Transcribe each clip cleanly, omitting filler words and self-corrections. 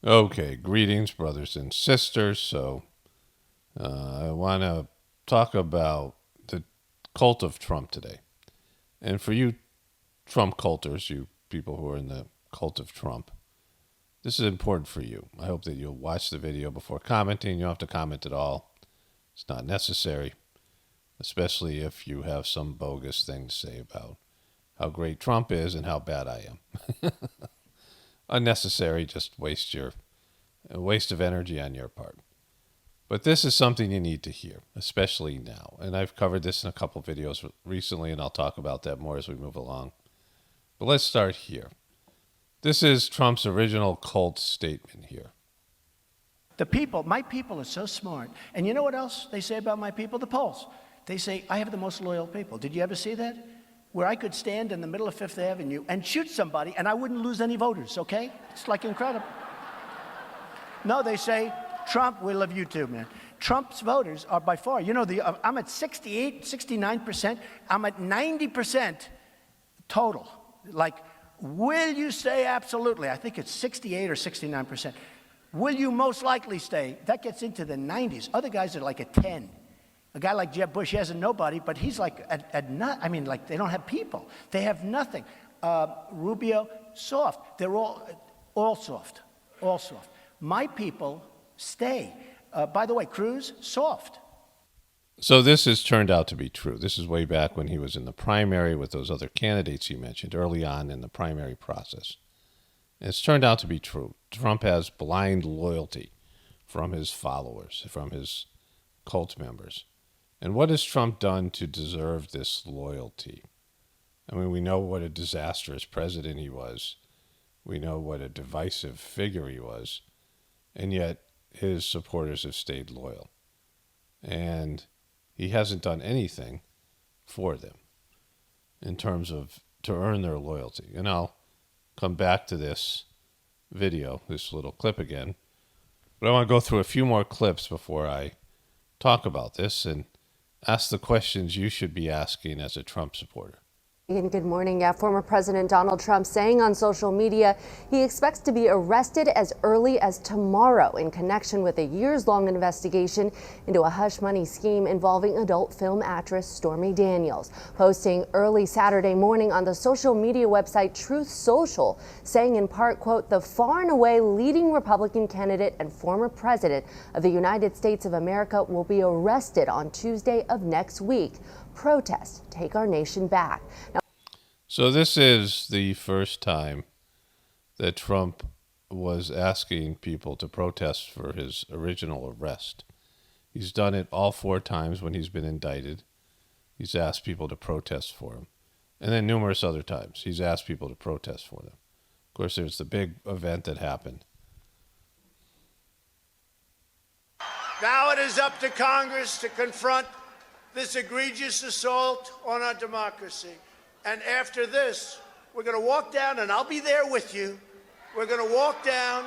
Okay, greetings, brothers and sisters. So, I want to talk about the cult of Trump today. And for you Trump culters, you people who are in the cult of Trump, this is important for you. I hope that you'll watch the video before commenting. You don't have to comment at all. It's not necessary, especially if you have some bogus thing to say about how great Trump is and how bad I am. Unnecessary, just a waste of energy on your part. But this is something you need to hear, especially now. And I've covered this in a couple videos recently, and I'll talk about that more as we move along. But let's start here. This is Trump's original cult statement here. My people are so smart. And you know what else they say about my people? The polls. They say, I have the most loyal people. Did you ever see that? Where I could stand in the middle of Fifth Avenue and shoot somebody and I wouldn't lose any voters, okay? It's like incredible. No, they say, Trump, we love you too, man. Trump's voters are by far, I'm at 68, 69%. I'm at 90% total. Like, will you say absolutely? I think it's 68 or 69%. Will you most likely stay? That gets into the 90s. Other guys are like at 10. A guy like Jeb Bush, he has a nobody, but he's like they don't have people. They have nothing. Rubio, soft. They're all soft. All soft. My people stay. By the way, Cruz, soft. So this has turned out to be true. This is way back when he was in the primary with those other candidates he mentioned early on in the primary process. And it's turned out to be true. Trump has blind loyalty from his followers, from his cult members. And what has Trump done to deserve this loyalty? I mean, we know what a disastrous president he was. We know what a divisive figure he was. And yet his supporters have stayed loyal. And he hasn't done anything for them in terms of to earn their loyalty. And I'll come back to this video, this little clip again. But I want to go through a few more clips before I talk about this and ask the questions you should be asking as a Trump supporter. Ian, good morning. Yeah, former President Donald Trump saying on social media he expects to be arrested as early as tomorrow in connection with a years-long investigation into a hush money scheme involving adult film actress Stormy Daniels. Posting early Saturday morning on the social media website Truth Social, saying in part, quote, the far and away leading Republican candidate and former president of the United States of America will be arrested on Tuesday of next week. Protest, take our nation back. Now, so this is the first time that Trump was asking people to protest for his original arrest. He's done it all 4 times when he's been indicted. He's asked people to protest for him. And then numerous other times he's asked people to protest for them. Of course, there's the big event that happened. Now it is up to Congress to confront this egregious assault on our democracy. And after this, we're going to walk down, and I'll be there with you. We're going to walk down.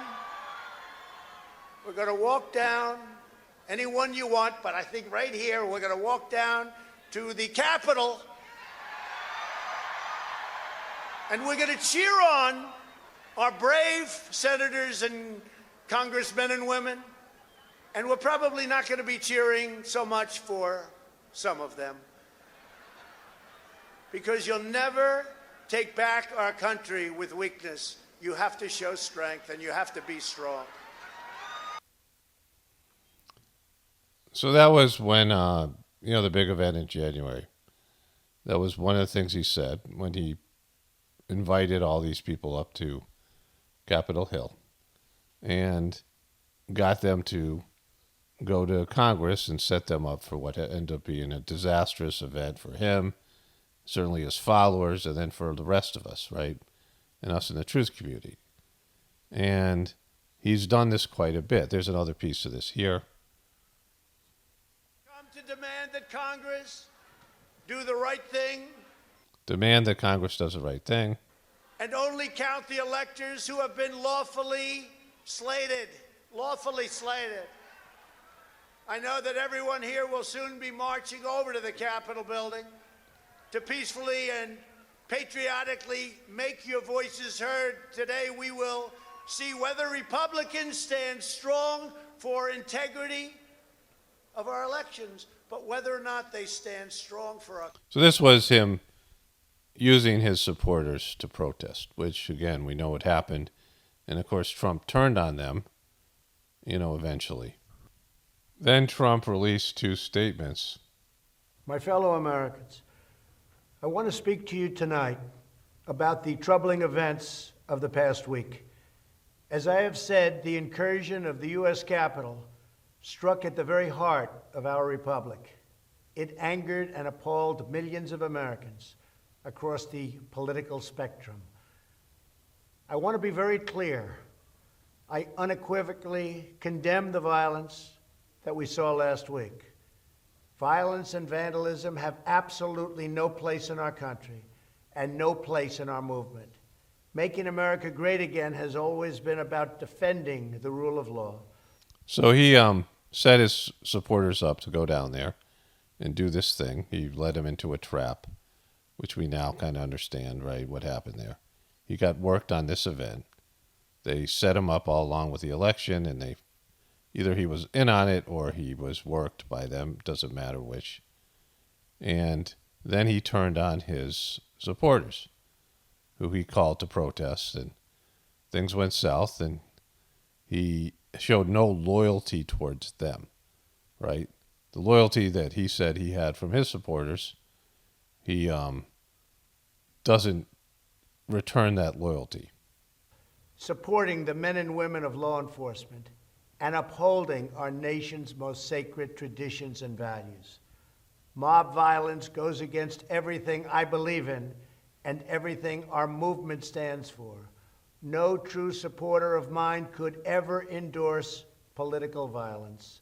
We're going to walk down anyone you want, but I think right here, we're going to walk down to the Capitol. And we're going to cheer on our brave senators and congressmen and women. And we're probably not going to be cheering so much for some of them, because you'll never take back our country with weakness. You have to show strength, and you have to be strong. So that was when, the big event in January. That was one of the things he said when he invited all these people up to Capitol Hill and got them to go to Congress and set them up for what ended up being a disastrous event for him, certainly his followers, and then for the rest of us, right? And us in the truth community. And he's done this quite a bit. There's another piece of this here. Come to demand that Congress do the right thing. Demand that Congress does the right thing. And only count the electors who have been lawfully slated. Lawfully slated. I know that everyone here will soon be marching over to the Capitol building to peacefully and patriotically make your voices heard. Today we will see whether Republicans stand strong for integrity of our elections, but whether or not they stand strong for us. So this was him using his supporters to protest, which, again, we know what happened. And, of course, Trump turned on them, eventually. Then Trump released two statements. My fellow Americans, I want to speak to you tonight about the troubling events of the past week. As I have said, the incursion of the U.S. Capitol struck at the very heart of our republic. It angered and appalled millions of Americans across the political spectrum. I want to be very clear. I unequivocally condemn the violence that we saw last week. Violence and vandalism have absolutely no place in our country and no place in our movement. Making America great again has always been about defending the rule of law. So he set his supporters up to go down there and do this thing. He led them into a trap, which we now kind of understand, right, what happened there. He got worked on this event. They set him up all along with the election, and either he was in on it or he was worked by them, doesn't matter which. And then he turned on his supporters, who he called to protest, and things went south, and he showed no loyalty towards them, right? The loyalty that he said he had from his supporters, he doesn't return that loyalty. Supporting the men and women of law enforcement and upholding our nation's most sacred traditions and values. Mob violence goes against everything I believe in and everything our movement stands for. No true supporter of mine could ever endorse political violence.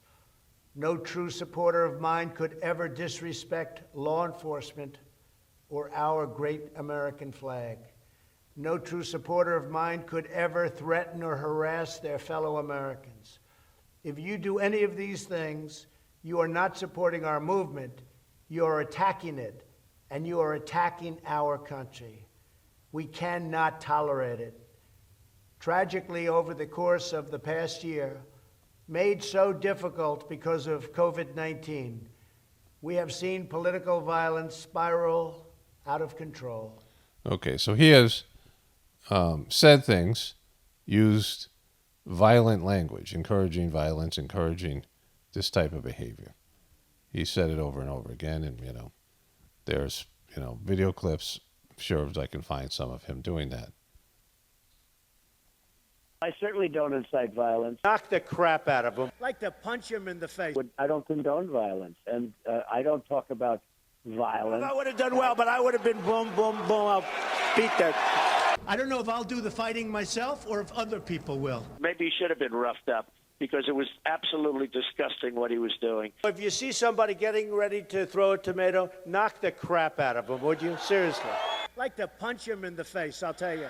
No true supporter of mine could ever disrespect law enforcement or our great American flag. No true supporter of mine could ever threaten or harass their fellow Americans. If you do any of these things, you are not supporting our movement, you are attacking it, and you are attacking our country. We cannot tolerate it. Tragically, over the course of the past year, made so difficult because of COVID-19, we have seen political violence spiral out of control. Okay, so he has said things, used violent language, encouraging violence, encouraging this type of behavior. He said it over and over again, and, there's, video clips, sure as I can find some of him doing that. I certainly don't incite violence. Knock the crap out of him. I'd like to punch him in the face. I don't condone violence, and I don't talk about violence. I would have done well, but I would have been boom, boom, boom. I'll beat that. I don't know if I'll do the fighting myself or if other people will. Maybe he should have been roughed up because it was absolutely disgusting what he was doing. If you see somebody getting ready to throw a tomato, knock the crap out of him, would you? Seriously. I'd like to punch him in the face, I'll tell you.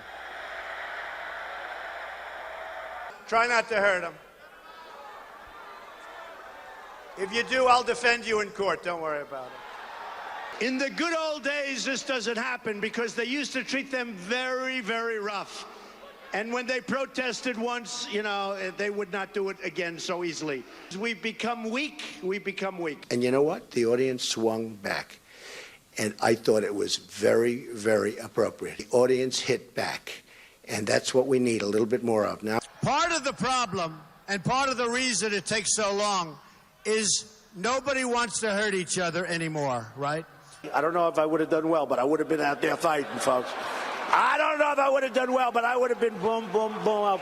Try not to hurt him. If you do, I'll defend you in court. Don't worry about it. In the good old days, this doesn't happen because they used to treat them very, very rough. And when they protested once, they would not do it again so easily. We've become weak. We become weak. And you know what? The audience swung back. And I thought it was very, very appropriate. The audience hit back. And that's what we need a little bit more of now. Part of the problem and part of the reason it takes so long is nobody wants to hurt each other anymore, right? I don't know if I would have done well, but I would have been out there fighting, folks. I don't know if I would have done well, but I would have been boom, boom, boom. I'll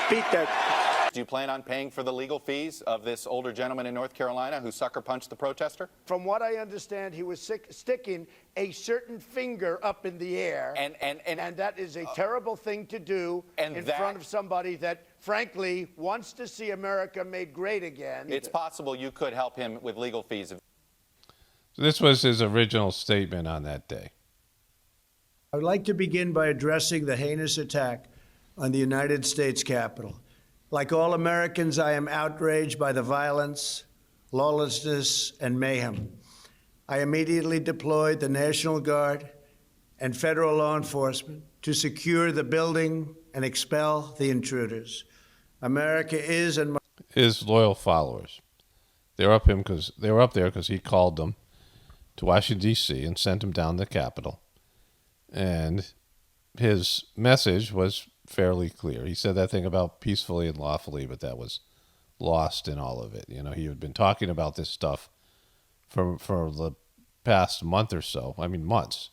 beat that. Do you plan on paying for the legal fees of this older gentleman in North Carolina who sucker punched the protester? From what I understand, he was sticking a certain finger up in the air. And that is a terrible thing to do in front of somebody that, frankly, wants to see America made great again. It's possible you could help him with legal fees. So this was his original statement on that day. I would like to begin by addressing the heinous attack on the United States Capitol. Like all Americans, I am outraged by the violence, lawlessness, and mayhem. I immediately deployed the National Guard and federal law enforcement to secure the building and expel the intruders. America is and His loyal followers. They were up there because he called them to Washington, D.C. and sent them down to the Capitol. And his message was fairly clear. He said that thing about peacefully and lawfully, but that was lost in all of it. You know, he had been talking about this stuff for the past month or so. I mean, months.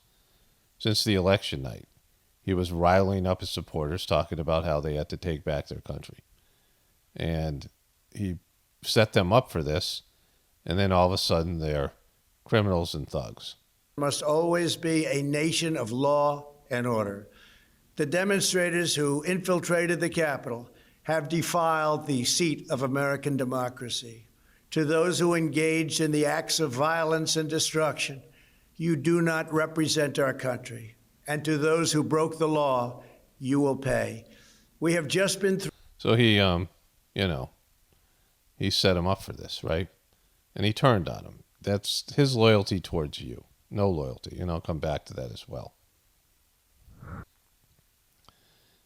Since the election night. He was riling up his supporters, talking about how they had to take back their country. And he set them up for this, and then all of a sudden they're criminals and thugs. must always be a nation of law and order. The demonstrators who infiltrated the Capitol have defiled the seat of American democracy. To those who engaged in the acts of violence and destruction, you do not represent our country. And to those who broke the law, you will pay. We have just been through. So he, he set him up for this, right? And he turned on him. That's his loyalty towards you. No loyalty. And I'll come back to that as well.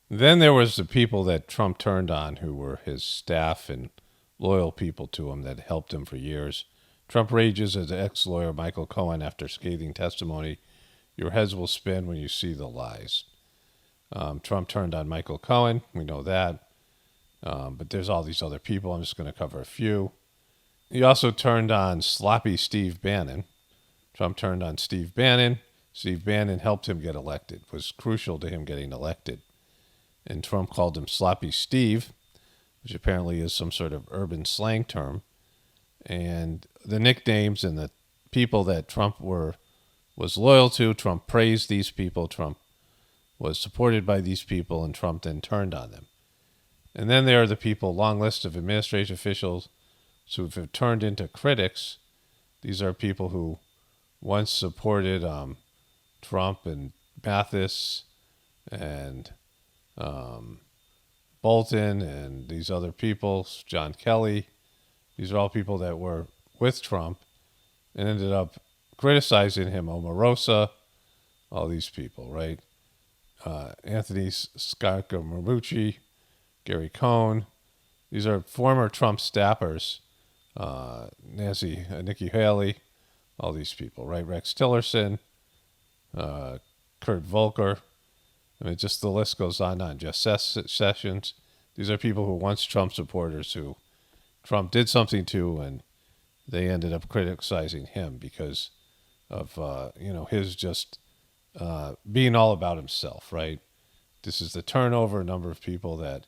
Then there was the people that Trump turned on who were his staff and loyal people to him that helped him for years. Trump rages at ex-lawyer Michael Cohen after scathing testimony. Your heads will spin when you see the lies. Trump turned on Michael Cohen. We know that. But there's all these other people. I'm just going to cover a few. He also turned on sloppy Steve Bannon. Trump turned on Steve Bannon. Steve Bannon helped him get elected, was crucial to him getting elected. And Trump called him Sloppy Steve, which apparently is some sort of urban slang term. And the nicknames and the people that Trump was loyal to, Trump praised these people. Trump was supported by these people, and Trump then turned on them. And then there are the people, long list of administration officials who have turned into critics. These are people who once supported Trump and Mathis and Bolton and these other people, John Kelly. These are all people that were with Trump and ended up criticizing him. Omarosa, all these people, right? Anthony Scaramucci, Gary Cohn. These are former Trump staffers. Nikki Haley, all these people, right? Rex Tillerson, Kurt Volker. I mean, just the list goes on. Jeff Sessions. These are people who once Trump supporters who Trump did something to, and they ended up criticizing him because of, his just being all about himself, right? This is the turnover number of people that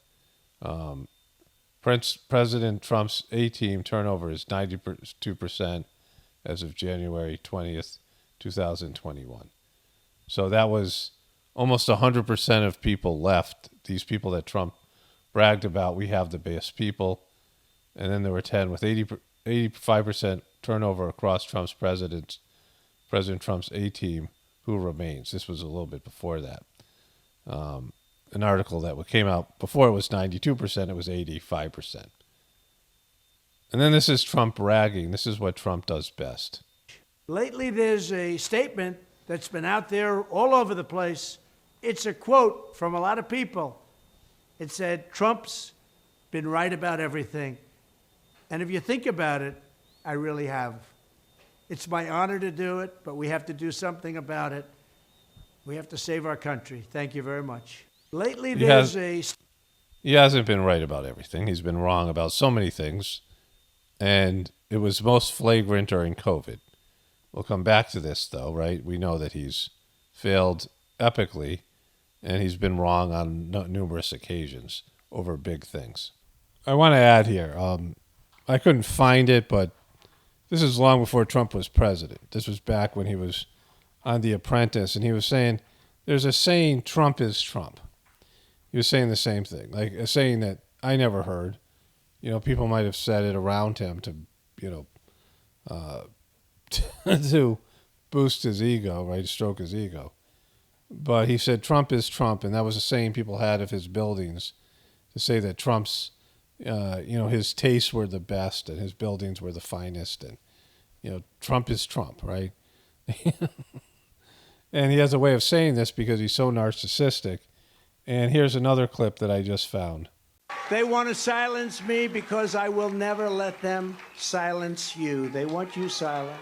President Trump's A-team turnover is 92% as of January 20th, 2021. So that was almost 100% of people left. These people that Trump bragged about, we have the best people. And then there were 10 with 85% turnover across President Trump's A-team who remains. This was a little bit before that. An article that came out before it was 92%, it was 85%. And then this is Trump bragging. This is what Trump does best. Lately, there's a statement that's been out there all over the place. It's a quote from a lot of people. It said, Trump's been right about everything. And if you think about it, I really have. It's my honor to do it, but we have to do something about it. We have to save our country. Thank you very much. Lately, He hasn't been right about everything. He's been wrong about so many things. And it was most flagrant during COVID. We'll come back to this, though, right? We know that he's failed epically, and he's been wrong on numerous occasions over big things. I want to add here, I couldn't find it, but this is long before Trump was president. This was back when he was on The Apprentice, and he was saying, there's a saying, Trump is Trump. He was saying the same thing, like a saying that I never heard. People might have said it around him to, to boost his ego, right, stroke his ego. But he said Trump is Trump, and that was a saying people had of his buildings to say that Trump's, his tastes were the best and his buildings were the finest, and, Trump is Trump, right? And he has a way of saying this because he's so narcissistic. And here's another clip that I just found. They want to silence me because I will never let them silence you. They want you silent.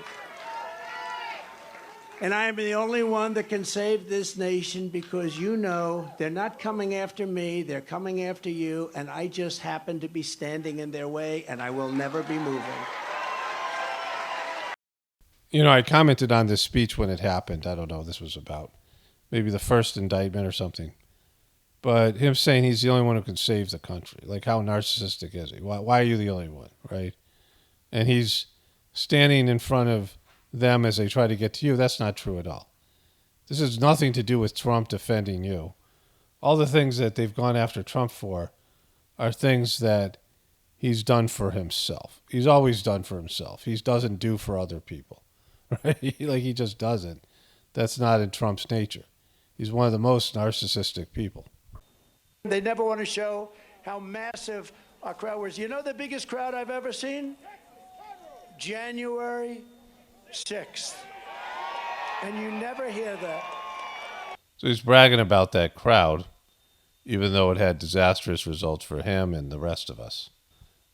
And I am the only one that can save this nation because you know they're not coming after me, they're coming after you, and I just happen to be standing in their way, and I will never be moving. You know, I commented on this speech when it happened. I don't know, this was about maybe the first indictment or something. But him saying he's the only one who can save the country. Like, how narcissistic is he? Why are you the only one, right? And he's standing in front of them as they try to get to you. That's not true at all. This has nothing to do with Trump defending you. All the things that they've gone after Trump for are things that he's done for himself. He's always done for himself. He doesn't do for other people, right? Like, he just doesn't. That's not in Trump's nature. He's one of the most narcissistic people. They never want to show how massive our crowd was. You know the biggest crowd I've ever seen? January 6th. And you never hear that. So he's bragging about that crowd, even though it had disastrous results for him and the rest of us.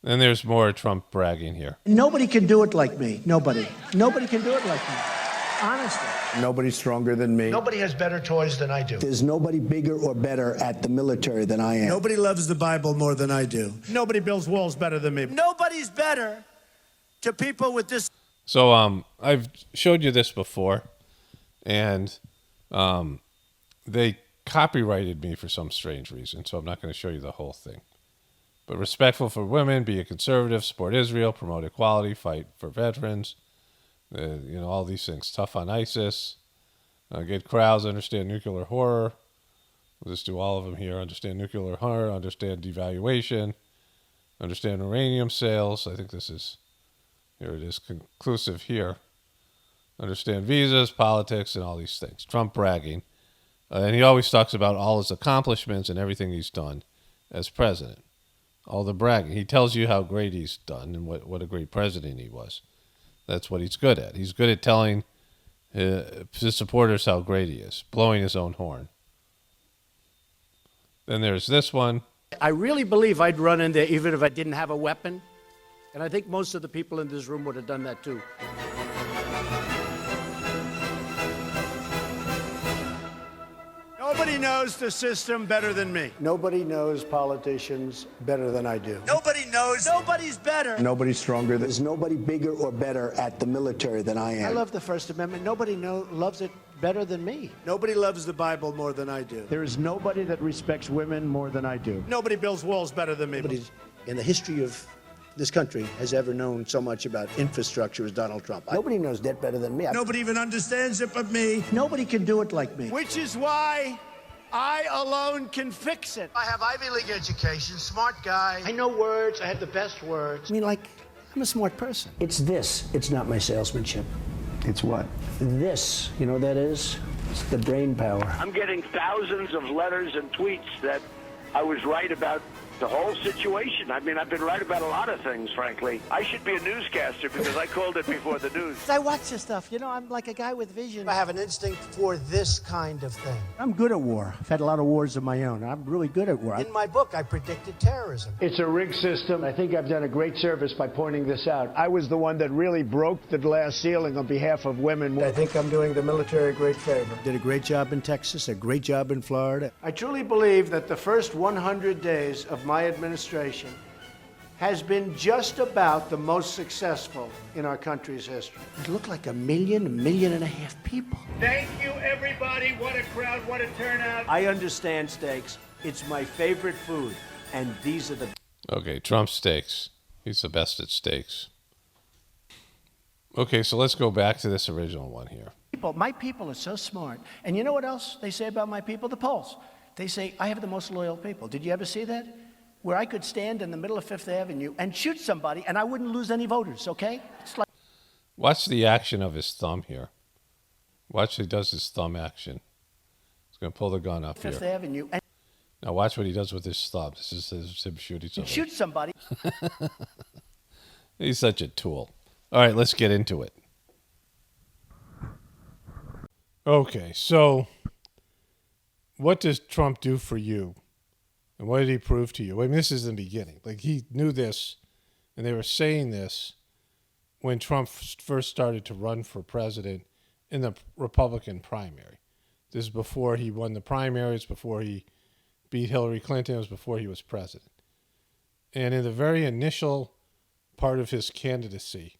Then there's more Trump bragging here. Nobody can do it like me. Nobody. Nobody can do it like me. Honestly. Nobody's stronger than me. Nobody has better toys than I do. There's nobody bigger or better at the military than I am. Nobody loves the Bible more than I do. Nobody builds walls better than me. Nobody's better to people with this. So I've showed you this before, and they copyrighted me for some strange reason, so I'm not going to show you the whole thing. But respectful for women, be a conservative, support Israel, promote equality, fight for veterans, all these things. Tough on ISIS, get crowds, understand nuclear horror. We'll just do all of them here. Understand nuclear horror, understand devaluation, understand uranium sales. I think this is, here it is, conclusive here. Understand visas, politics, and all these things. Trump bragging. And he always talks about all his accomplishments and everything he's done as president. All the bragging. He tells you how great he's done and what a great president he was. That's what he's good at. He's good at telling his supporters how great he is, blowing his own horn. Then there's this one. I really believe I'd run in there even if I didn't have a weapon. And I think most of the people in this room would have done that too. Nobody knows the system better than me. Nobody knows politicians better than I do. Nobody knows. Nobody's better. Nobody's stronger. There's nobody bigger or better at the military than I am. I love the First Amendment. Nobody loves it better than me. Nobody loves the Bible more than I do. There is nobody that respects women more than I do. Nobody builds walls better than me. Nobody in the history of this country has ever known so much about infrastructure as Donald Trump. Nobody knows that better than me. Nobody even understands it but me. Nobody can do it like me. Which is why I alone can fix it. I have Ivy League education, smart guy. I know words. I have the best words. I mean, like, I'm a smart person. It's this. It's not my salesmanship. It's what? This. You know what that is? It's the brain power. I'm getting thousands of letters and tweets that I was right about the whole situation. I mean, I've been right about a lot of things, frankly. I should be a newscaster because I called it before the news. I watch this stuff. You know, I'm like a guy with vision. I have an instinct for this kind of thing. I'm good at war. I've had a lot of wars of my own. I'm really good at war. In my book, I predicted terrorism. It's a rigged system. I think I've done a great service by pointing this out. I was the one that really broke the glass ceiling on behalf of women. I think I'm doing the military a great favor. Did a great job in Texas, a great job in Florida. I truly believe that the first 100 days of my administration has been just about the most successful in our country's history. It looked like a million and a half people. Thank you, everybody. What a crowd, what a turnout. I understand steaks. It's my favorite food, and these are the... Okay, Trump steaks. He's the best at steaks. Okay, so let's go back to this original one here. My people are so smart. And you know what else they say about my people? The polls. They say, I have the most loyal people. Did you ever see that? Where I could stand in the middle of Fifth Avenue and shoot somebody and I wouldn't lose any voters, okay? It's like... Watch the action of his thumb here. Watch he does his thumb action. He's going to pull the gun up Fifth here. Avenue. And Now watch what he does with his thumb. This is him shooting somebody. shoot somebody. He's such a tool. All right, let's get into it. Okay, so what does Trump do for you? And what did he prove to you? I mean, this is the beginning. Like, he knew this, and they were saying this when Trump first started to run for president in the Republican primary. This is before he won the primaries, before he beat Hillary Clinton. It was before he was president. And in the very initial part of his candidacy,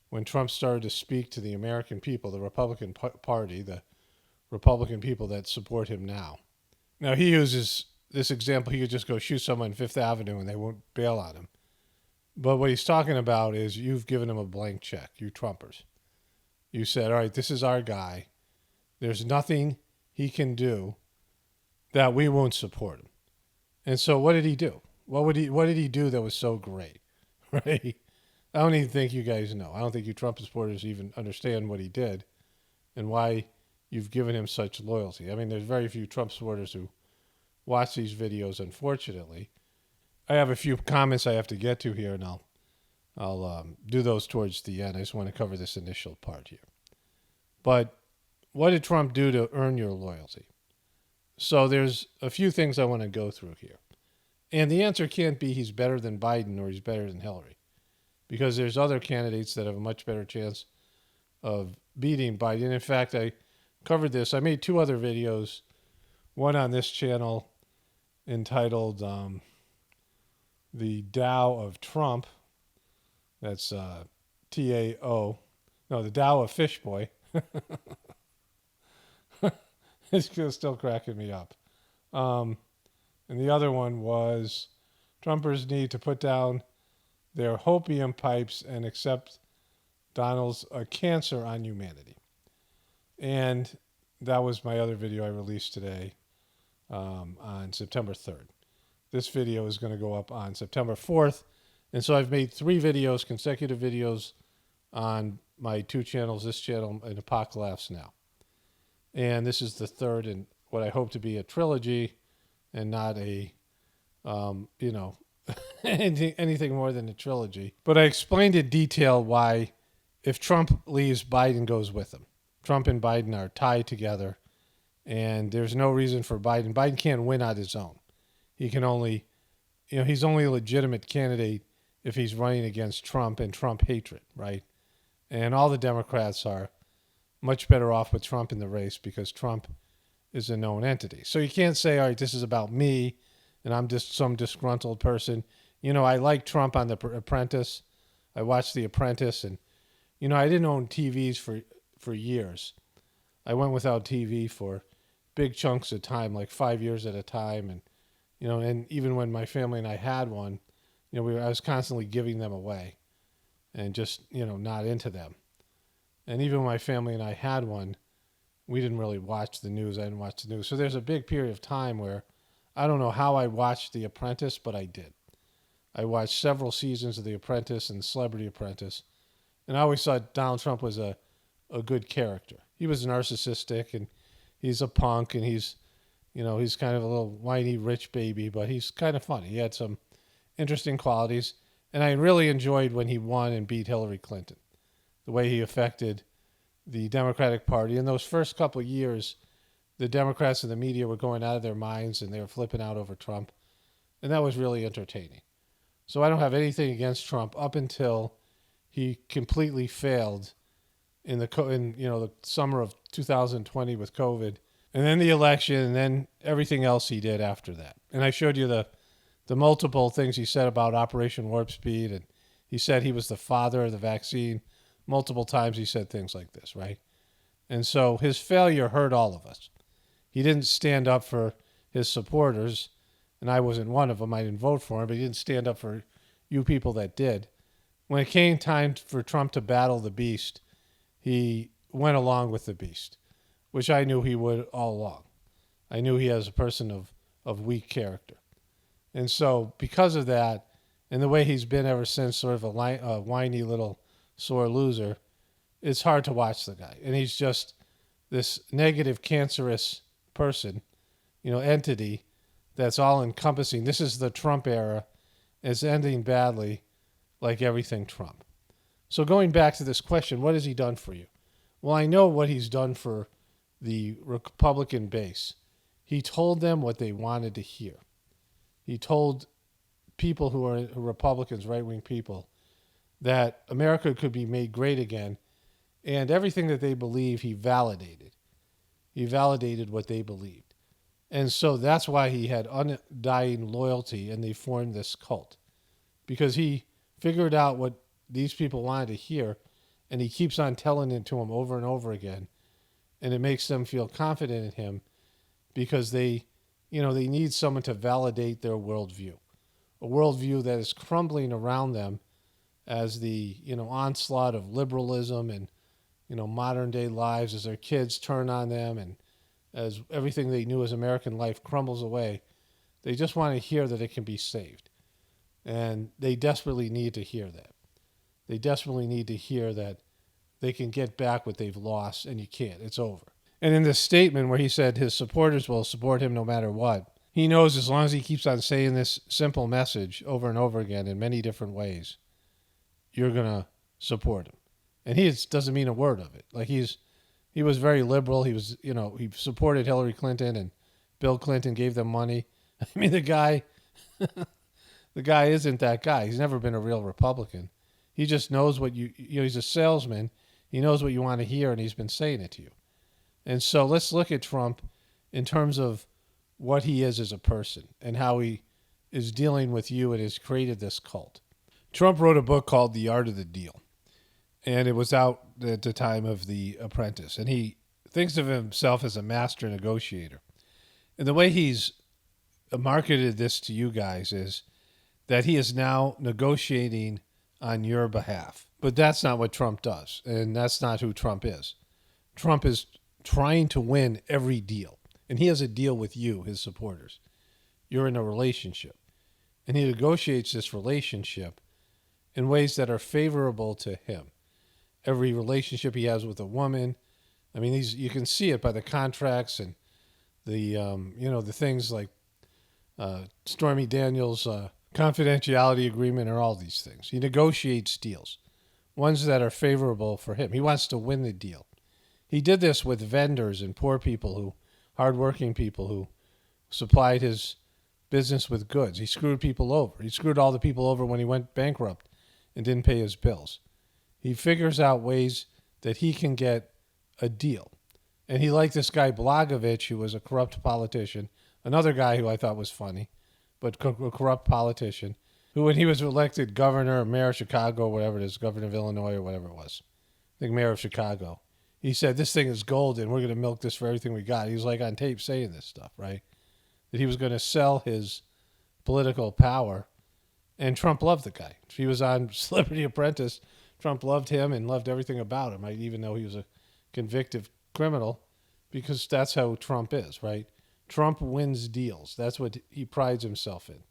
when Trump started to speak to the American people, the Republican Party, the Republican people that support him now. Now, he uses this example. He could just go shoot someone on Fifth Avenue and they won't bail on him. But what he's talking about is you've given him a blank check, you Trumpers. You said, all right, this is our guy. There's nothing he can do that we won't support him. And so what did he do? What did he do that was so great? Right? I don't even think you guys know. I don't think you Trump supporters even understand what he did and why you've given him such loyalty. I mean, there's very few Trump supporters who watch these videos, unfortunately. I have a few comments I have to get to here, and I'll do those towards the end. I just want to cover this initial part here. But what did Trump do to earn your loyalty? So there's a few things I want to go through here. And the answer can't be he's better than Biden or he's better than Hillary, because there's other candidates that have a much better chance of beating Biden. In fact, I covered this. I made two other videos, one on this channel entitled The Tao of Trump. That's T-A-O. No, The Tao of Fishboy. It's still cracking me up. And the other one was Trumpers need to put down their hopium pipes and accept Donald's cancer on humanity. And that was my other video I released today on September 3rd. This video is going to go up on September 4th. And so I've made 3 videos, consecutive videos on my 2 channels, this channel and Apocalypse Now. And this is the third in what I hope to be a trilogy and not a, anything more than a trilogy. But I explained in detail why if Trump leaves, Biden goes with him. Trump and Biden are tied together, and there's no reason for Biden. Biden can't win on his own. He can only, he's only a legitimate candidate if he's running against Trump and Trump hatred, right? And all the Democrats are much better off with Trump in the race because Trump is a known entity. So you can't say, all right, this is about me and I'm just some disgruntled person. I like Trump on The Apprentice. I watched The Apprentice, and, I didn't own TVs for years. I went without TV for big chunks of time, like 5 years at a time. And, and even when my family and I had one, I was constantly giving them away and just, not into them. And even when my family and I had one, we didn't really watch the news. I didn't watch the news. So there's a big period of time where I don't know how I watched The Apprentice, but I did. I watched several seasons of The Apprentice and Celebrity Apprentice. And I always thought Donald Trump was a good character. He was narcissistic, and he's a punk, and he's kind of a little whiny rich baby, but he's kind of funny. He had some interesting qualities. And I really enjoyed when he won and beat Hillary Clinton, the way he affected the Democratic Party. In those first couple of years, the Democrats and the media were going out of their minds, and they were flipping out over Trump. And that was really entertaining. So I don't have anything against Trump up until he completely failed in the summer of 2020 with COVID, and then the election, and then everything else he did after that. And I showed you the multiple things he said about Operation Warp Speed, and he said he was the father of the vaccine. Multiple times he said things like this, right? And so his failure hurt all of us. He didn't stand up for his supporters, and I wasn't one of them. I didn't vote for him, but he didn't stand up for you people that did. When it came time for Trump to battle the beast, he went along with the beast, which I knew he would all along. I knew he was a person of weak character. And so because of that, and the way he's been ever since, sort of a whiny little sore loser, it's hard to watch the guy. And he's just this negative, cancerous person, entity that's all encompassing. This is the Trump era. It's ending badly, like everything Trump. So going back to this question, what has he done for you? Well, I know what he's done for the Republican base. He told them what they wanted to hear. He told people who are Republicans, right-wing people, that America could be made great again, and everything that they believe, he validated. He validated what they believed. And so that's why he had undying loyalty, and they formed this cult. Because he figured out what these people wanted to hear, and he keeps on telling it to them over and over again, and it makes them feel confident in him because they need someone to validate their worldview. A worldview that is crumbling around them as the, onslaught of liberalism and, modern day lives, as their kids turn on them and as everything they knew as American life crumbles away. They just want to hear that it can be saved. And they desperately need to hear that. They desperately need to hear that they can get back what they've lost, and you can't. It's over. And in this statement where he said his supporters will support him no matter what, he knows as long as he keeps on saying this simple message over and over again in many different ways, you're going to support him. And he doesn't mean a word of it. Like he was very liberal. He was, he supported Hillary Clinton, and Bill Clinton gave them money. I mean, the guy isn't that guy. He's never been a real Republican. He just knows what he's a salesman. He knows what you want to hear, and he's been saying it to you. And so let's look at Trump in terms of what he is as a person and how he is dealing with you and has created this cult. Trump wrote a book called The Art of the Deal, and it was out at the time of The Apprentice. And he thinks of himself as a master negotiator. And the way he's marketed this to you guys is that he is now negotiating on your behalf. But that's not what Trump does, and that's not who Trump is. Trump is trying to win every deal, and he has a deal with you, his supporters. You're in a relationship, and he negotiates this relationship in ways that are favorable to him. Every relationship he has with a woman, I mean, you can see it by the contracts and the the things like Stormy Daniels' confidentiality agreement, or all these things. He negotiates deals, ones that are favorable for him. He wants to win the deal. He did this with vendors and poor people, hardworking people who supplied his business with goods. He screwed people over. He screwed all the people over when he went bankrupt and didn't pay his bills. He figures out ways that he can get a deal. And he liked this guy Blagojevich, who was a corrupt politician, another guy who I thought was funny, but a corrupt politician, who when he was elected governor or mayor of Chicago, or whatever it is, governor of Illinois or whatever it was, I think mayor of Chicago, he said, this thing is golden. We're going to milk this for everything we got. He was like on tape saying this stuff, right? That he was going to sell his political power. And Trump loved the guy. He was on Celebrity Apprentice. Trump loved him and loved everything about him, right? Even though he was a convicted criminal, because that's how Trump is, right? Trump wins deals. That's what he prides himself in.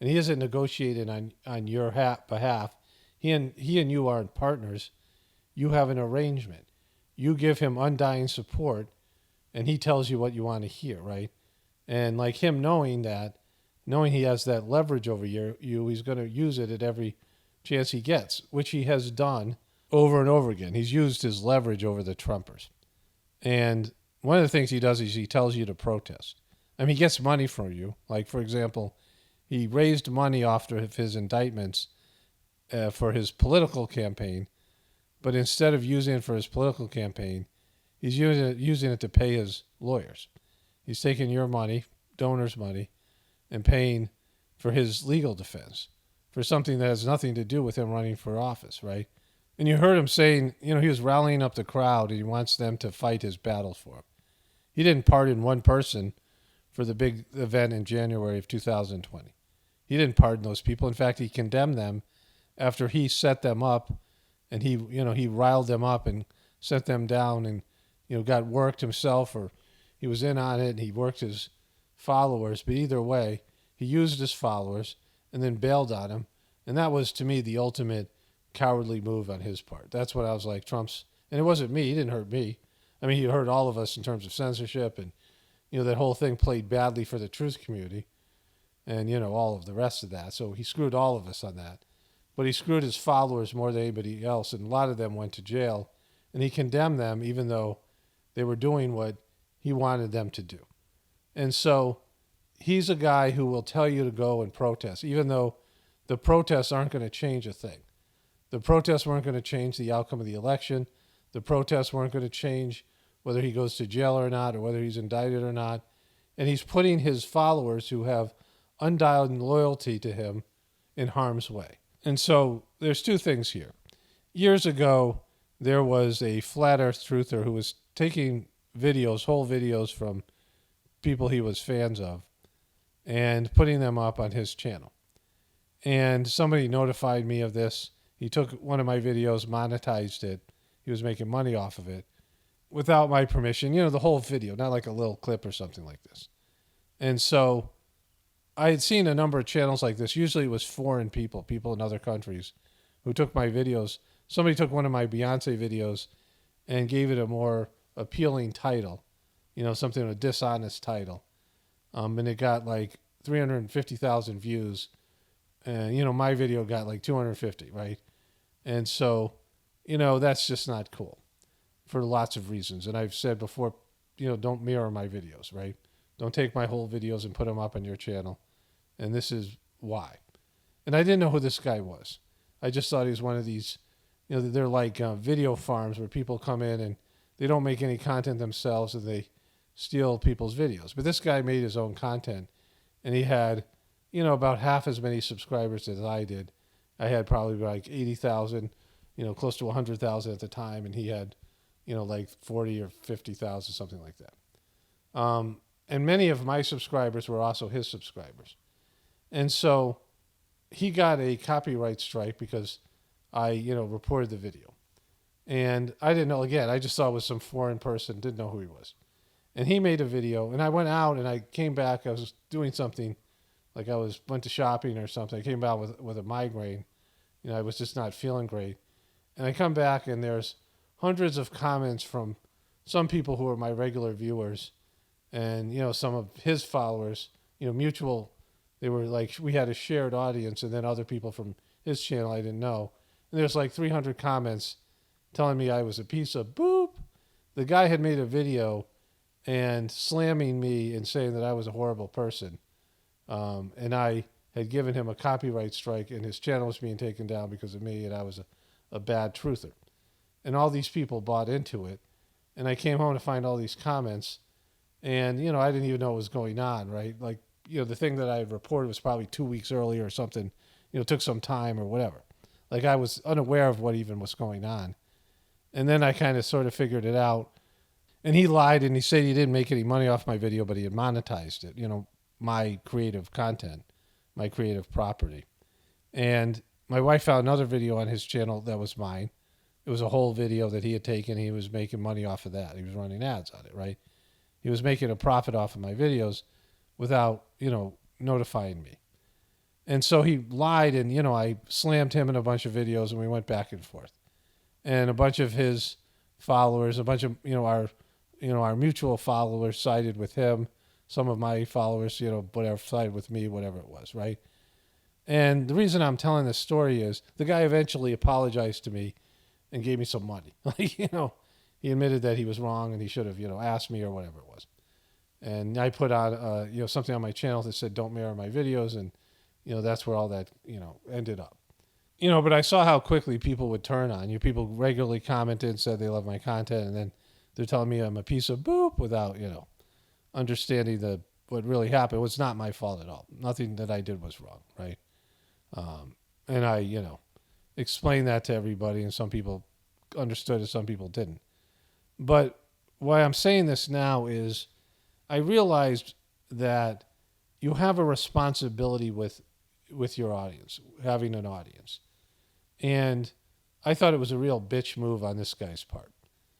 And he isn't negotiating on your behalf. He and you aren't partners. You have an arrangement. You give him undying support, and he tells you what you want to hear, right? And like him knowing he has that leverage over you, he's going to use it at every chance he gets, which he has done over and over again. He's used his leverage over the Trumpers. And one of the things he does is he tells you to protest. I mean, he gets money from you. Like, for example, he raised money off of his indictments for his political campaign, but instead of using it for his political campaign, he's using it to pay his lawyers. He's taking your money, donors' money, and paying for his legal defense for something that has nothing to do with him running for office, right? And you heard him saying, he was rallying up the crowd and he wants them to fight his battles for him. He didn't pardon one person for the big event in January of 2020. He didn't pardon those people. In fact, he condemned them after he set them up, and he riled them up and sent them down, and got worked himself, or he was in on it and he worked his followers. But either way, he used his followers and then bailed on him, and that was, to me, the ultimate cowardly move on his part. That's what I was like, Trump's, and it wasn't me. He didn't hurt me. I mean, he hurt all of us in terms of censorship, and that whole thing played badly for the truth community, and all of the rest of that. So he screwed all of us on that. But he screwed his followers more than anybody else, and a lot of them went to jail. And he condemned them even though they were doing what he wanted them to do. And so he's a guy who will tell you to go and protest, even though the protests aren't going to change a thing. The protests weren't going to change the outcome of the election. The protests weren't going to change whether he goes to jail or not, or whether he's indicted or not. And he's putting his followers who have undying loyalty to him in harm's way. And so there's two things here. Years ago, there was a flat earth truther who was taking videos, whole videos from people he was fans of, and putting them up on his channel. And somebody notified me of this. He took one of my videos, monetized it. He was making money off of it without my permission. You know, the whole video, not like a little clip or something like this. And so I had seen a number of channels like this. Usually it was foreign people in other countries who took my videos. Somebody took one of my Beyonce videos and gave it a more appealing title, you know, something, a dishonest title. And it got like 350,000 views. And, you know, my video got like 250, right? And so, you know, that's just not cool for lots of reasons. And I've said before, you know, don't mirror my videos, right? Don't take my whole videos and put them up on your channel. And this is why. And I didn't know who this guy was. I just thought he was one of these, you know, they're like video farms where people come in and they don't make any content themselves and they steal people's videos. But this guy made his own content, and he had, you know, about half as many subscribers as I did. I had probably like 80,000, you know, close to 100,000 at the time, and he had, you know, like 40 or 50,000, something like that. And many of my subscribers were also his subscribers. And so he got a copyright strike because I, you know, reported the video. And I didn't know, again, I just saw it was some foreign person, didn't know who he was. And he made a video, and I went out and I came back, I was doing something, like went to shopping or something. I came back with a migraine. You know, I was just not feeling great. And I come back and there's hundreds of comments from some people who are my regular viewers and, you know, some of his followers, you know, mutual. They were like, we had a shared audience, and then other people from his channel I didn't know. And there's like 300 comments telling me I was a piece of boop. The guy had made a video and slamming me and saying that I was a horrible person. And I had given him a copyright strike, and his channel was being taken down because of me, and I was a bad truther. And all these people bought into it. And I came home to find all these comments, and, you know, I didn't even know what was going on, right? Like, you know, the thing that I had reported was probably 2 weeks earlier or something, you know, took some time or whatever. Like, I was unaware of what even was going on. And then I kind of sort of figured it out. And he lied, and he said he didn't make any money off my video, but he had monetized it, you know, my creative content, my creative property. And my wife found another video on his channel that was mine. It was a whole video that he had taken. He was making money off of that. He was running ads on it, right? He was making a profit off of my videos without, you know, notifying me. And so he lied, and, you know, I slammed him in a bunch of videos, and we went back and forth. And a bunch of his followers, a bunch of, our mutual followers sided with him. Some of my followers, you know, whatever, sided with me, whatever it was, right? And the reason I'm telling this story is the guy eventually apologized to me and gave me some money. Like, you know, he admitted that he was wrong and he should have, you know, asked me or whatever it was. And I put on, you know, something on my channel that said, don't mirror my videos. And, you know, that's where all that, you know, ended up. You know, but I saw how quickly people would turn on you. People regularly commented and said they love my content. And then they're telling me I'm a piece of boop without, you know, understanding what really happened. It was not my fault at all. Nothing that I did was wrong, right? And I, you know, explained that to everybody, and some people understood and some people didn't. But why I'm saying this now is I realized that you have a responsibility with your audience, having an audience. And I thought it was a real bitch move on this guy's part,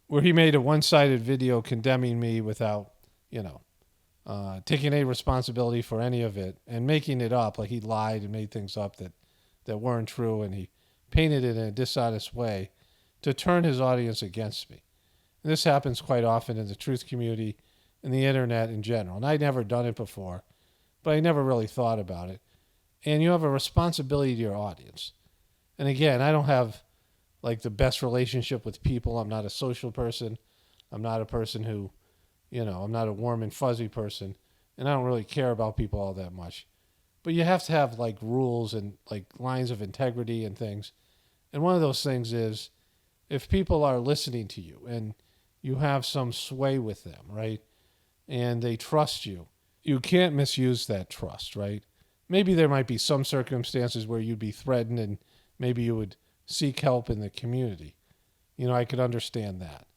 where he made a one-sided video condemning me without, you know, taking any responsibility for any of it and making it up, like he lied and made things up that weren't true, and he painted it in a dishonest way to turn his audience against me. And this happens quite often in the truth community, in the internet in general. And I'd never done it before, but I never really thought about it. And you have a responsibility to your audience. And again, I don't have like the best relationship with people. I'm not a social person. I'm not a person who, you know, I'm not a warm and fuzzy person. and I don't really care about people all that much. But you have to have like rules and like lines of integrity and things. And one of those things is if people are listening to you and you have some sway with them, right? And they trust you, you can't misuse that trust, right? Maybe there might be some circumstances where you'd be threatened and maybe you would seek help in the community. I could understand that.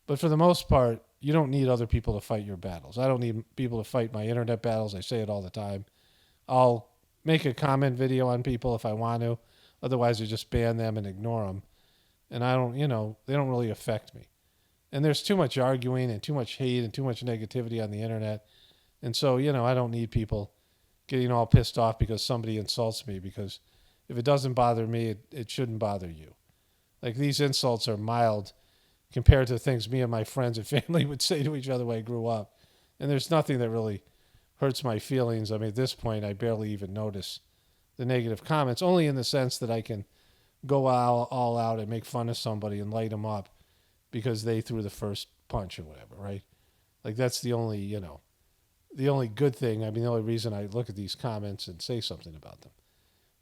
But for the most part, you don't need other people to fight your battles. I don't need people to fight my internet battles. I say it all the time. I'll make a comment video on people if I want to. Otherwise, I just ban them and ignore them. And I don't, they don't really affect me. And there's too much arguing and too much hate and too much negativity on the internet. And so, I don't need people getting all pissed off because somebody insults me, because if it doesn't bother me, it shouldn't bother you. Like, these insults are mild compared to things me and my friends and family would say to each other when I grew up. And there's nothing that really hurts my feelings. I mean, at this point, I barely even notice the negative comments, only in the sense that I can go all out and make fun of somebody and light them up because they threw the first punch or whatever, right? Like, that's the only, the only good thing. I mean, the only reason I look at these comments and say something about them.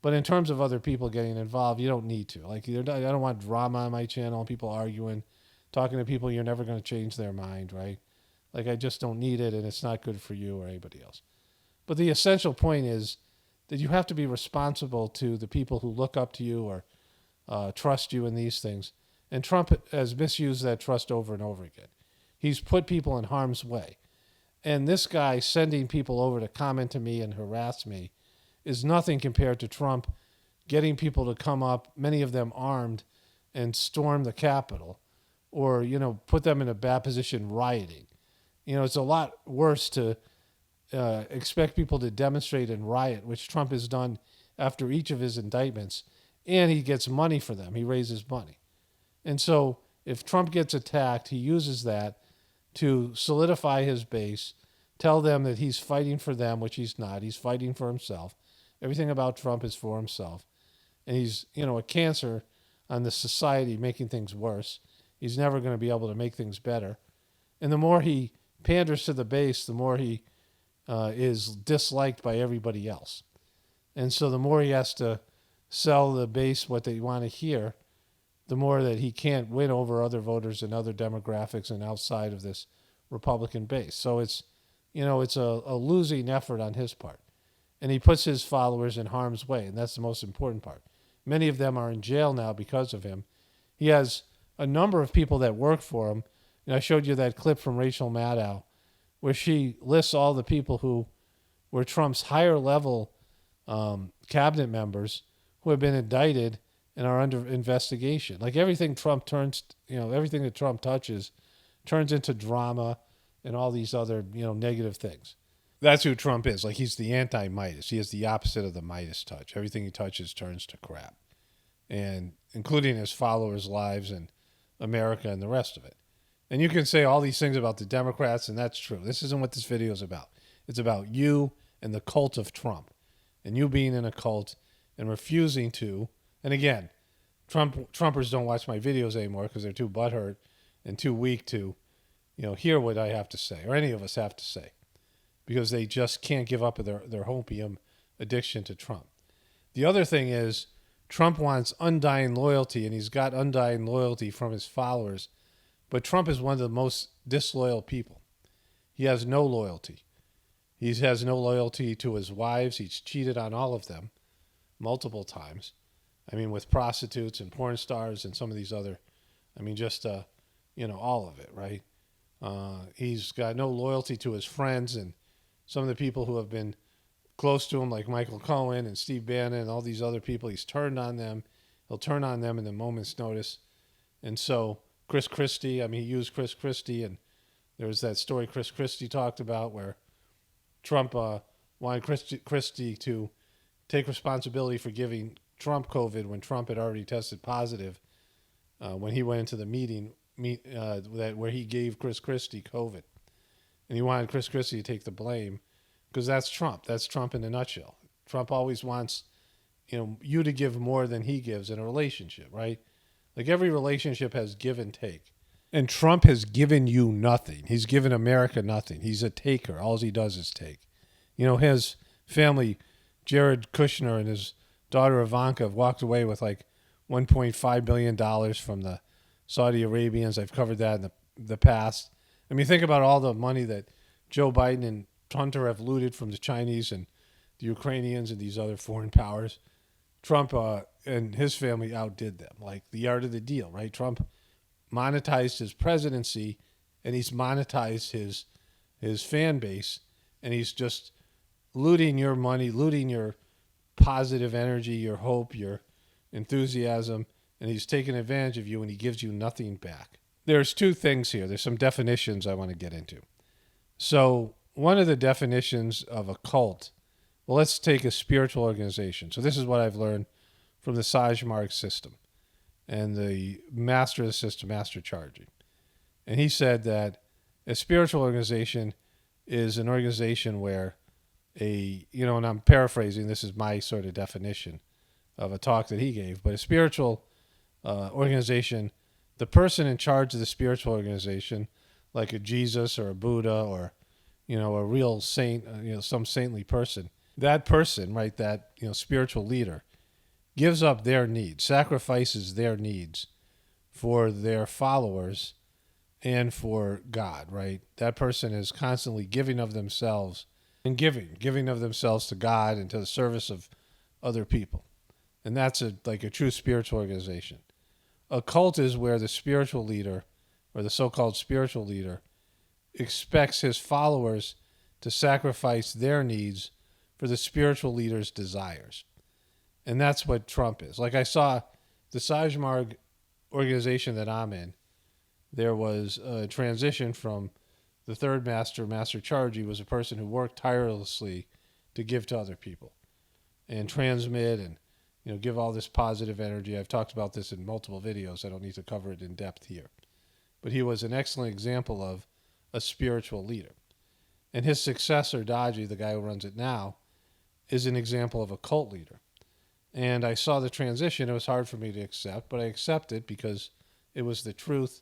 But in terms of other people getting involved, you don't need to. Like, I don't want drama on my channel, people arguing, talking to people you're never going to change their mind, right? Like, I just don't need it, and it's not good for you or anybody else. But the essential point is that you have to be responsible to the people who look up to you or trust you in these things. And Trump has misused that trust over and over again. He's put people in harm's way. And this guy sending people over to comment to me and harass me is nothing compared to Trump getting people to come up, many of them armed, and storm the Capitol, or, put them in a bad position rioting. It's a lot worse to expect people to demonstrate and riot, which Trump has done after each of his indictments, and he gets money for them. He raises money. And so if Trump gets attacked, he uses that to solidify his base, tell them that he's fighting for them, which he's not. He's fighting for himself. Everything about Trump is for himself. And he's, a cancer on the society, making things worse. He's never going to be able to make things better. And the more he panders to the base, the more he is disliked by everybody else. And so the more he has to sell the base what they want to hear, the more that he can't win over other voters and other demographics and outside of this Republican base. So it's, it's a losing effort on his part. And he puts his followers in harm's way, and that's the most important part. Many of them are in jail now because of him. He has a number of people that work for him. And I showed you that clip from Rachel Maddow where she lists all the people who were Trump's higher level cabinet members who have been indicted and are under investigation. Like, everything Trump turns, everything that Trump touches turns into drama and all these other, negative things. That's who Trump is. Like, he's the anti-Midas. He is the opposite of the Midas touch. Everything he touches turns to crap, and including his followers' lives and America and the rest of it. And you can say all these things about the Democrats, and that's true. This isn't what this video is about. It's about you and the cult of Trump, and you being in a cult and refusing to. And again, Trumpers don't watch my videos anymore because they're too butthurt and too weak to, hear what I have to say, or any of us have to say, because they just can't give up their opium addiction to Trump. The other thing is, Trump wants undying loyalty, and he's got undying loyalty from his followers. But Trump is one of the most disloyal people. He has no loyalty. He has no loyalty to his wives. He's cheated on all of them multiple times. I mean, with prostitutes and porn stars and some of these other, just, all of it, right? He's got no loyalty to his friends and some of the people who have been close to him, like Michael Cohen and Steve Bannon and all these other people. He's turned on them. He'll turn on them in a moment's notice. And so Chris Christie, he used Chris Christie, and there was that story Chris Christie talked about where Trump wanted Christie to take responsibility for giving Trump COVID when Trump had already tested positive when he went into the meeting where he gave Chris Christie COVID. And he wanted Chris Christie to take the blame because that's Trump. That's Trump in a nutshell. Trump always wants, you to give more than he gives in a relationship, right? Like, every relationship has give and take. And Trump has given you nothing. He's given America nothing. He's a taker. All he does is take. You know, his family, Jared Kushner and his daughter Ivanka, have walked away with like $1.5 billion from the Saudi Arabians. I've covered that in the past. I mean, think about all the money that Joe Biden and Hunter have looted from the Chinese and the Ukrainians and these other foreign powers. Trump and his family outdid them, like the art of the deal, right? Trump monetized his presidency, and he's monetized his fan base, and he's just looting your money, looting your positive energy, your hope, your enthusiasm, and he's taking advantage of you, and he gives you nothing back. There's two things here. There's some definitions I want to get into. So one of the definitions of a cult, well, let's take a spiritual organization. So this is what I've learned from the Sajmark system and the master of the system, Master Charging. And he said that a spiritual organization is an organization where and I'm paraphrasing, this is my sort of definition of a talk that he gave, but a spiritual organization, the person in charge of the spiritual organization, like a Jesus or a Buddha or, a real saint, some saintly person, that person, right, that, spiritual leader, gives up their needs, sacrifices their needs for their followers and for God, right? That person is constantly giving of themselves and giving of themselves to God and to the service of other people. And that's like a true spiritual organization. A cult is where the spiritual leader, or the so-called spiritual leader, expects his followers to sacrifice their needs for the spiritual leader's desires. And that's what Trump is. Like I saw the Sajmark organization that I'm in, there was a transition from the third master, Master Chargy, was a person who worked tirelessly to give to other people and transmit and, give all this positive energy. I've talked about this in multiple videos. I don't need to cover it in depth here. But he was an excellent example of a spiritual leader. And his successor, Dodgy, the guy who runs it now, is an example of a cult leader. And I saw the transition. It was hard for me to accept, but I accept it because it was the truth,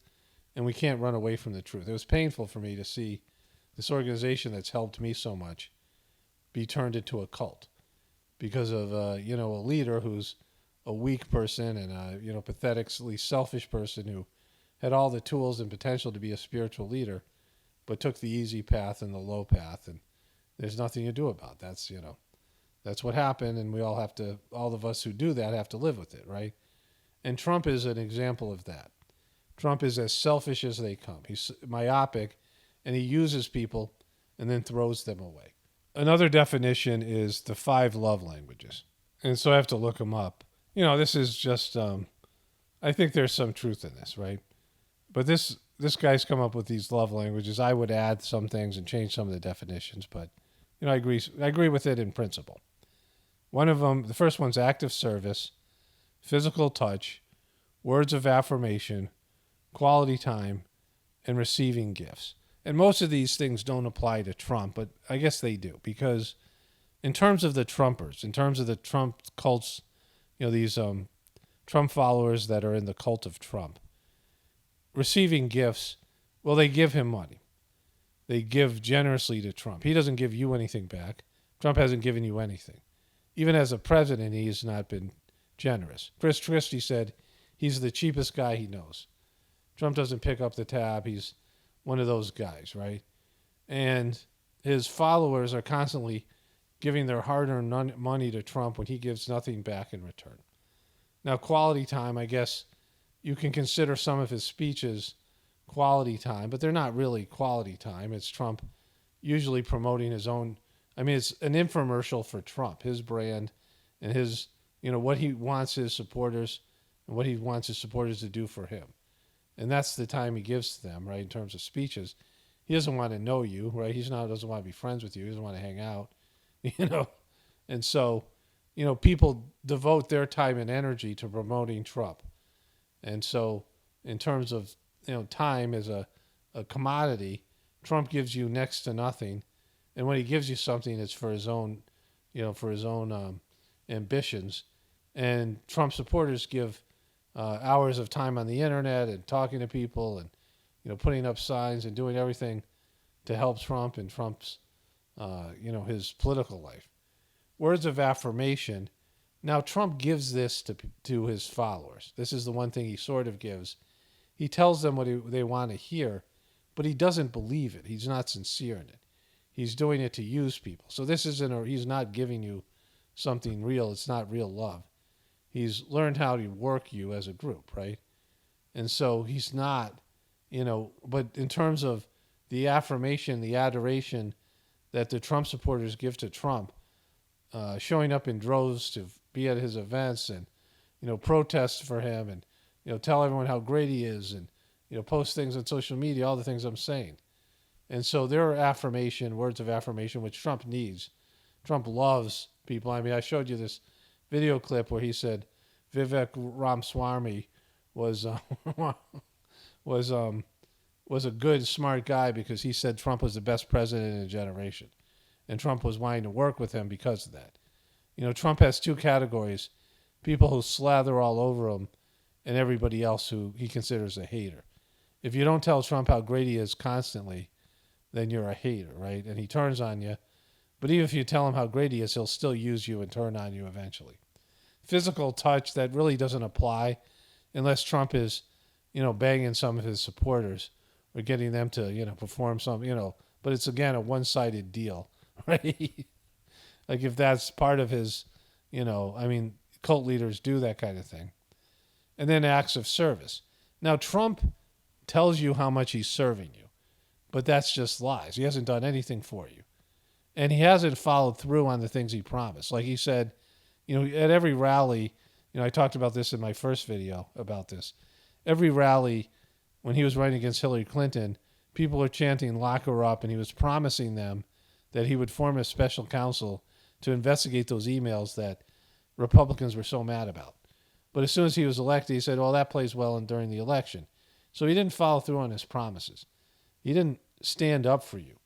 and we can't run away from the truth. It was painful for me to see this organization that's helped me so much be turned into a cult because of, a leader who's a weak person and a, pathetically selfish person who had all the tools and potential to be a spiritual leader, but took the easy path and the low path, and there's nothing to do about that. That's what happened, and all of us who do that have to live with it, right? And Trump is an example of that. Trump is as selfish as they come. He's myopic, and he uses people and then throws them away. Another definition is the 5 love languages. And so I have to look them up. This is just, I think there's some truth in this, right? But this guy's come up with these love languages. I would add some things and change some of the definitions, but, I agree with it in principle. One of them, the first one's active service, physical touch, words of affirmation, quality time, and receiving gifts. And most of these things don't apply to Trump, but I guess they do, because in terms of the Trumpers, in terms of the Trump cults, these Trump followers that are in the cult of Trump, receiving gifts, well, they give him money. They give generously to Trump. He doesn't give you anything back. Trump hasn't given you anything. Even as a president, he has not been generous. Chris Christie said he's the cheapest guy he knows. Trump doesn't pick up the tab. He's one of those guys, right? And his followers are constantly giving their hard-earned money to Trump when he gives nothing back in return. Now, quality time, I guess you can consider some of his speeches quality time, but they're not really quality time. It's Trump usually promoting his own. I mean, it's an infomercial for Trump, his brand, and his, what he wants his supporters and what he wants his supporters to do for him. And that's the time he gives to them, right, in terms of speeches. He doesn't want to know you, right? Doesn't want to be friends with you. He doesn't want to hang out, And so, people devote their time and energy to promoting Trump. And so in terms of, time as a commodity, Trump gives you next to nothing. And when he gives you something, it's for his own, ambitions. And Trump supporters give hours of time on the internet and talking to people and putting up signs and doing everything to help Trump and Trump's, his political life. Words of affirmation. Now, Trump gives this to his followers. This is the one thing he sort of gives. He tells them what they want to hear, but he doesn't believe it. He's not sincere in it. He's doing it to use people. So this isn't, he's not giving you something real. It's not real love. He's learned how to work you as a group, right? And so he's not, but in terms of the affirmation, the adoration that the Trump supporters give to Trump, showing up in droves to be at his events and, protest for him and, tell everyone how great he is and, post things on social media, all the things I'm saying. And so there are words of affirmation, which Trump needs. Trump loves people. I mean, I showed you this video clip where he said Vivek Ramaswamy was a good, smart guy because he said Trump was the best president in a generation. And Trump was wanting to work with him because of that. Trump has two categories: people who slather all over him and everybody else who he considers a hater. If you don't tell Trump how great he is constantly, then you're a hater, right? And he turns on you. But even if you tell him how great he is, he'll still use you and turn on you eventually. Physical touch, that really doesn't apply unless Trump is, banging some of his supporters or getting them to, perform some, but it's, again, a one-sided deal, right? Like if that's part of his, cult leaders do that kind of thing. And then acts of service. Now, Trump tells you how much he's serving you, but that's just lies. He hasn't done anything for you. And he hasn't followed through on the things he promised. Like he said, at every rally, I talked about this in my first video about this. Every rally, when he was running against Hillary Clinton, people were chanting, "Lock her up," and he was promising them that he would form a special counsel to investigate those emails that Republicans were so mad about. But as soon as he was elected, he said, well, that plays well during the election. So he didn't follow through on his promises. He didn't stand up for you.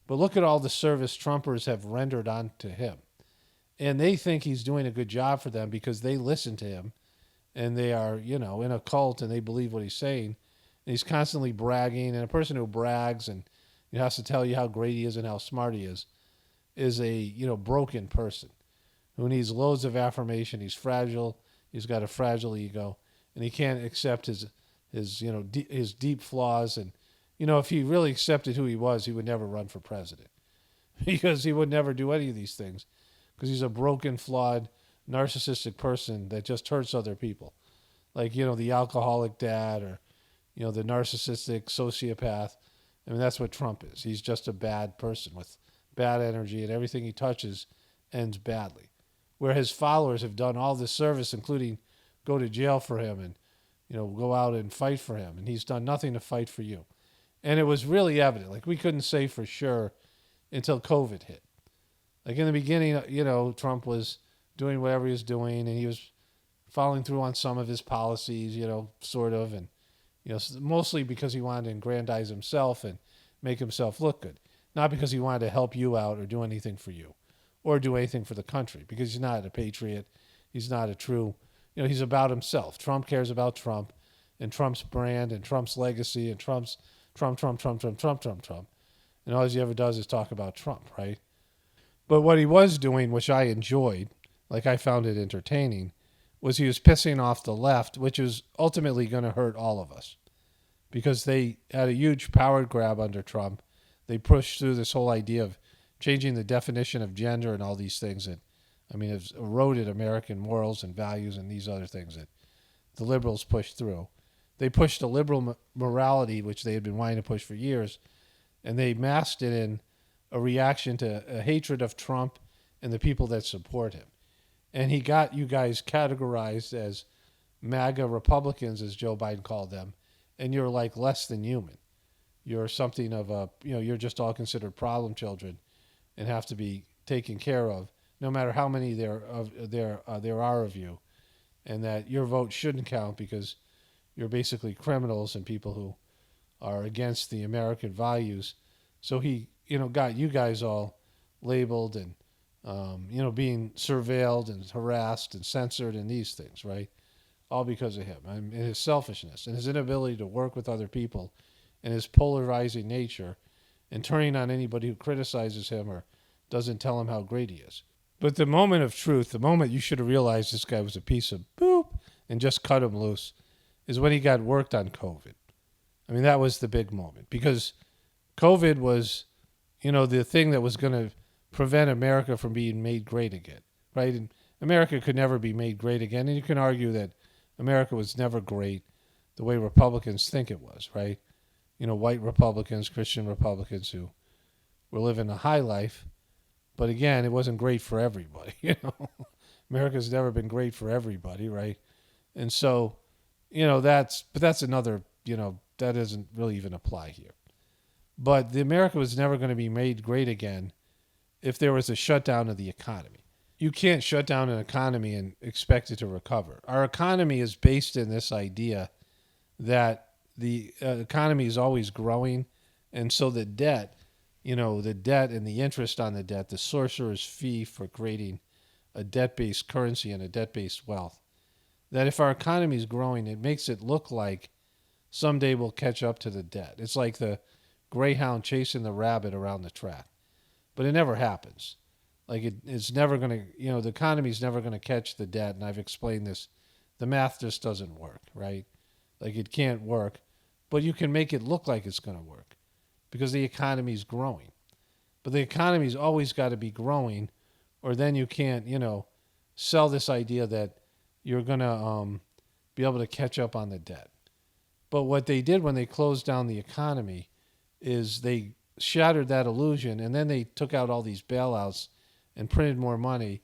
But look at all the service Trumpers have rendered on to him. And they think he's doing a good job for them because they listen to him and they are, in a cult and they believe what he's saying. And he's constantly bragging. And a person who brags and has to tell you how great he is and how smart he is a, broken person who needs loads of affirmation. He's fragile. He's got a fragile ego and he can't accept his deep flaws. And, if he really accepted who he was, he would never run for president because he would never do any of these things because he's a broken, flawed, narcissistic person that just hurts other people. Like, the alcoholic dad or, the narcissistic sociopath. I mean, that's what Trump is. He's just a bad person with bad energy and everything he touches ends badly. Where his followers have done all this service, including go to jail for him and, go out and fight for him. And he's done nothing to fight for you. And it was really evident. Like, we couldn't say for sure until COVID hit. Like, in the beginning, Trump was doing whatever he was doing, and he was following through on some of his policies, sort of, and, mostly because he wanted to aggrandize himself and make himself look good. Not because he wanted to help you out or do anything for you or do anything for the country, because he's not a patriot. He's not a true, he's about himself. Trump cares about Trump and Trump's brand and Trump's legacy and Trump. And all he ever does is talk about Trump, right? But what he was doing, which I enjoyed, like I found it entertaining, was he was pissing off the left, which is ultimately going to hurt all of us because they had a huge power grab under Trump. They pushed through this whole idea of changing the definition of gender and all these things that, have eroded American morals and values and these other things that the liberals pushed through. They pushed a liberal morality, which they had been wanting to push for years, and they masked it in a reaction to a hatred of Trump and the people that support him. And he got you guys categorized as MAGA Republicans, as Joe Biden called them, and you're like less than human. You're something of a, you're just all considered problem children and have to be taken care of, no matter how many there are of you, and that your vote shouldn't count because you're basically criminals and people who are against the American values. So he, got you guys all labeled and, being surveilled and harassed and censored and these things, right? All because of him and his selfishness and his inability to work with other people and his polarizing nature and turning on anybody who criticizes him or doesn't tell him how great he is. But the moment of truth, the moment you should have realized this guy was a piece of boop and just cut him loose, is when he got worked on COVID. I mean, that was the big moment, because COVID was, the thing that was going to prevent America from being made great again, right? And America could never be made great again. And you can argue that America was never great the way Republicans think it was, right? White Republicans, Christian Republicans who were living a high life. But again, it wasn't great for everybody, America's never been great for everybody, right? And so, that's another, that doesn't really even apply here. But America was never going to be made great again if there was a shutdown of the economy. You can't shut down an economy and expect it to recover. Our economy is based in this idea that the economy is always growing, and so the debt, the debt and the interest on the debt, the sorcerer's fee for creating a debt-based currency and a debt-based wealth, that if our economy is growing, it makes it look like someday we'll catch up to the debt. It's like the greyhound chasing the rabbit around the track. But it never happens. Like it's never going to, the economy's never going to catch the debt, and I've explained this. The math just doesn't work, right? Like it can't work, but you can make it look like it's going to work because the economy's growing. But the economy's always got to be growing, or then you can't, sell this idea that you're going to be able to catch up on the debt. But what they did when they closed down the economy is they shattered that illusion, and then they took out all these bailouts and printed more money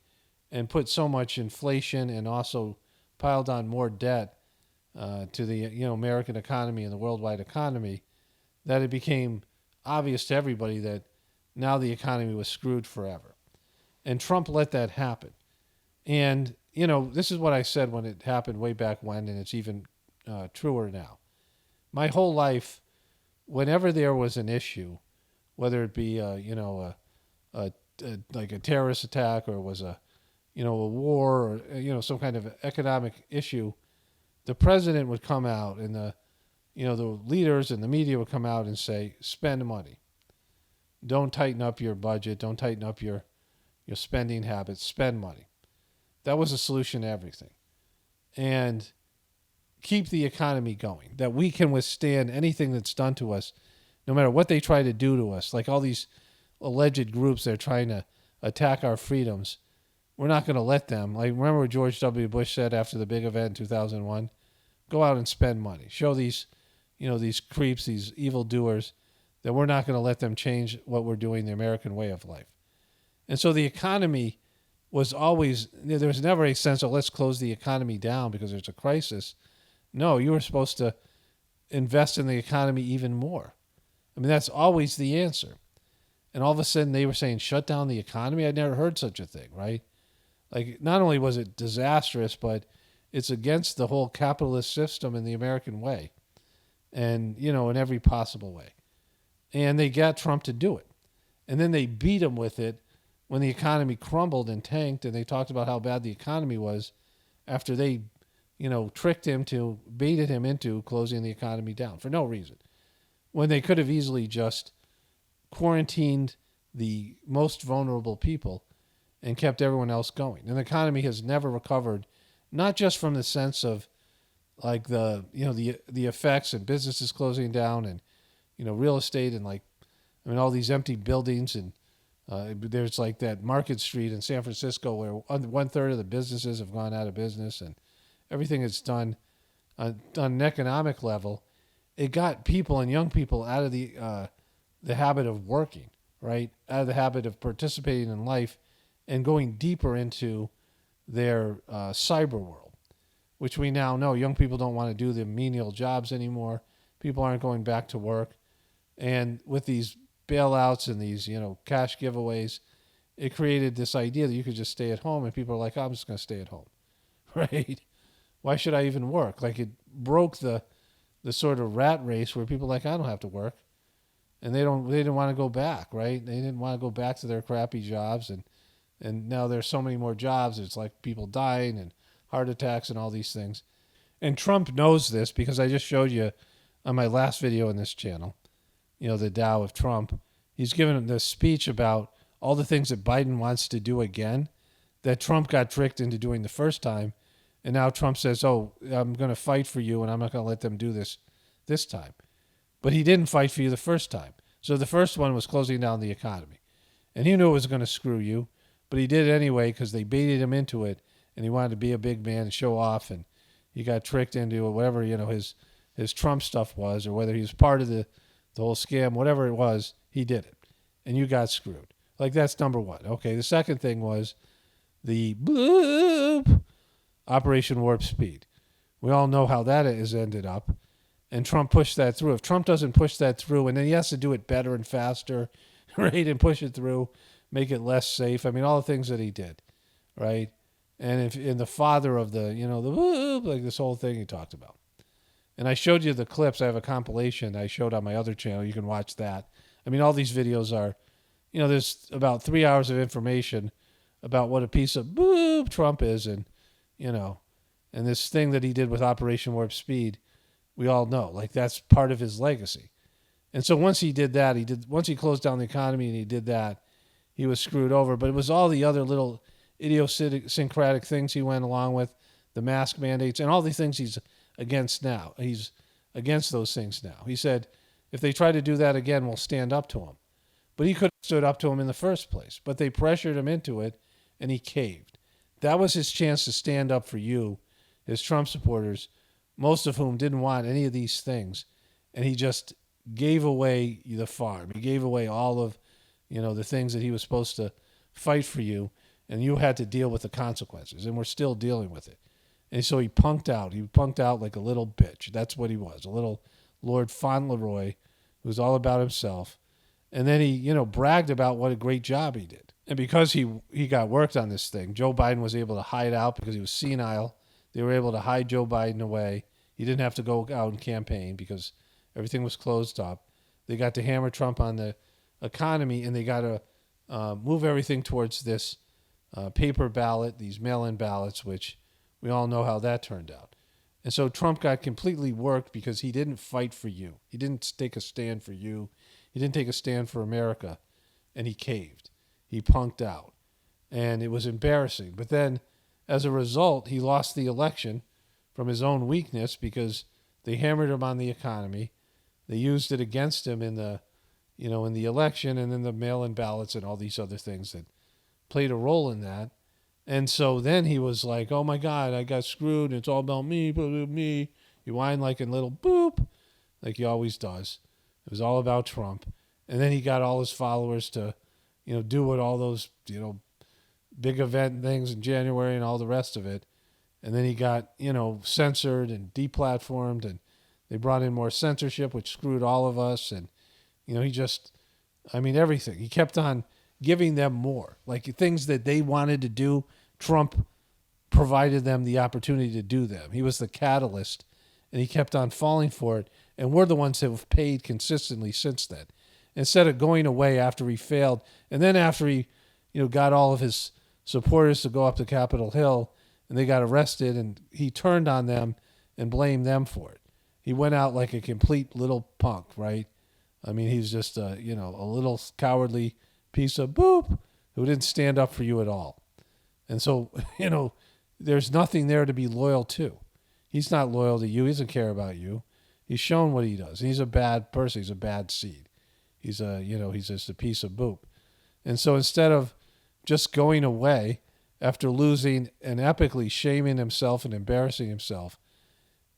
and put so much inflation and also piled on more debt to the American economy and the worldwide economy that it became obvious to everybody that now the economy was screwed forever. And Trump let that happen. And, this is what I said when it happened way back when, and it's even truer now. My whole life, whenever there was an issue, whether it be like a terrorist attack or was a war or some kind of economic issue, the president would come out and the leaders and the media would come out and say, spend money. Don't tighten up your budget. Don't tighten up your spending habits. Spend money. That was a solution to everything. And keep the economy going, that we can withstand anything that's done to us, no matter what they try to do to us, like all these alleged groups that are trying to attack our freedoms. We're not going to let them. Like, remember what George W. Bush said after the big event in 2001? Go out and spend money. Show these, these creeps, these evildoers, that we're not going to let them change what we're doing, the American way of life. And so the economy was always, there was never a sense of let's close the economy down because there's a crisis. No, you were supposed to invest in the economy even more. I mean, that's always the answer. And all of a sudden they were saying, shut down the economy. I'd never heard such a thing, right? Like, not only was it disastrous, but it's against the whole capitalist system and the American way. And, in every possible way. And they got Trump to do it. And then they beat him with it when the economy crumbled and tanked, and they talked about how bad the economy was after they, tricked him to, baited him into closing the economy down for no reason. When they could have easily just quarantined the most vulnerable people and kept everyone else going. And the economy has never recovered, not just from the sense of like the effects and businesses closing down and, real estate and all these empty buildings and there's like that Market Street in San Francisco where 1/3 of the businesses have gone out of business and everything is done on an economic level. It got people and young people out of the habit of working, right? Out of the habit of participating in life and going deeper into their cyber world, which we now know young people don't want to do the menial jobs anymore. People aren't going back to work. And with these bailouts and these, cash giveaways, it created this idea that you could just stay at home, and people are like, I'm just going to stay at home, right? Why should I even work? Like, it broke the sort of rat race where people are like, I don't have to work. And they didn't want to go back, right? They didn't want to go back to their crappy jobs. And now there's so many more jobs. It's like people dying and heart attacks and all these things. And Trump knows this because I just showed you on my last video in this channel, the Tao of Trump. He's given this speech about all the things that Biden wants to do again that Trump got tricked into doing the first time. And now Trump says, oh, I'm going to fight for you and I'm not going to let them do this time. But he didn't fight for you the first time. So the first one was closing down the economy. And he knew it was going to screw you, but he did it anyway because they baited him into it and he wanted to be a big man and show off, and he got tricked into whatever, his Trump stuff was, or whether he was part of the whole scam, whatever it was, he did it. And you got screwed. Like, that's number one. Okay, the second thing was the bloop, Operation Warp Speed. We all know how that has ended up. And Trump pushed that through. If Trump doesn't push that through, and then he has to do it better and faster, right, and push it through, make it less safe. I mean, all the things that he did, right? And the father of the whoop, like this whole thing he talked about. And I showed you the clips. I have a compilation I showed on my other channel. You can watch that. I mean, all these videos are, there's about 3 hours of information about what a piece of boop Trump is, and, and this thing that he did with Operation Warp Speed, we all know. Like, that's part of his legacy. And so once he did that, once he closed down the economy and he did that, he was screwed over. But it was all the other little idiosyncratic things he went along with, the mask mandates, and all the things he's against now. He's against those things now. He said, if they try to do that again, we'll stand up to them. But he could have stood up to them in the first place. But they pressured him into it, and he caved. That was his chance to stand up for you, his Trump supporters, most of whom didn't want any of these things. And he just gave away the farm. He gave away all of, the things that he was supposed to fight for you, and you had to deal with the consequences, and we're still dealing with it. And so he punked out. He punked out like a little bitch. That's what he was, a little Lord Fauntleroy who was all about himself. And then he, bragged about what a great job he did. And because he got worked on this thing, Joe Biden was able to hide out because he was senile. They were able to hide Joe Biden away. He didn't have to go out and campaign because everything was closed up. They got to hammer Trump on the economy, and they got to move everything towards this paper ballot, these mail-in ballots, which we all know how that turned out. And so Trump got completely worked because he didn't fight for you. He didn't take a stand for you. He didn't take a stand for America, and he caved. He punked out, and it was embarrassing. But then, as a result, he lost the election from his own weakness because they hammered him on the economy. They used it against him in the election, and then the mail-in ballots and all these other things that played a role in that. And so then he was like, oh my God, I got screwed. It's all about me, blah, blah, me. He whined like a little boop, like he always does. It was all about Trump. And then he got all his followers to, do what all those, big event things in January and all the rest of it. And then he got, censored and deplatformed, and they brought in more censorship, which screwed all of us. And, everything. He kept on giving them more, like things that they wanted to do. Trump provided them the opportunity to do them. He was the catalyst, and he kept on falling for it. And we're the ones that have paid consistently since then. Instead of going away after he failed, and then after he, got all of his supporters to go up to Capitol Hill, and they got arrested, and he turned on them and blamed them for it. He went out like a complete little punk, right? He's just a little cowardly piece of boop who didn't stand up for you at all. And so, there's nothing there to be loyal to. He's not loyal to you. He doesn't care about you. He's shown what he does. He's a bad person. He's a bad seed. He's he's just a piece of boop. And so instead of just going away after losing and epically shaming himself and embarrassing himself,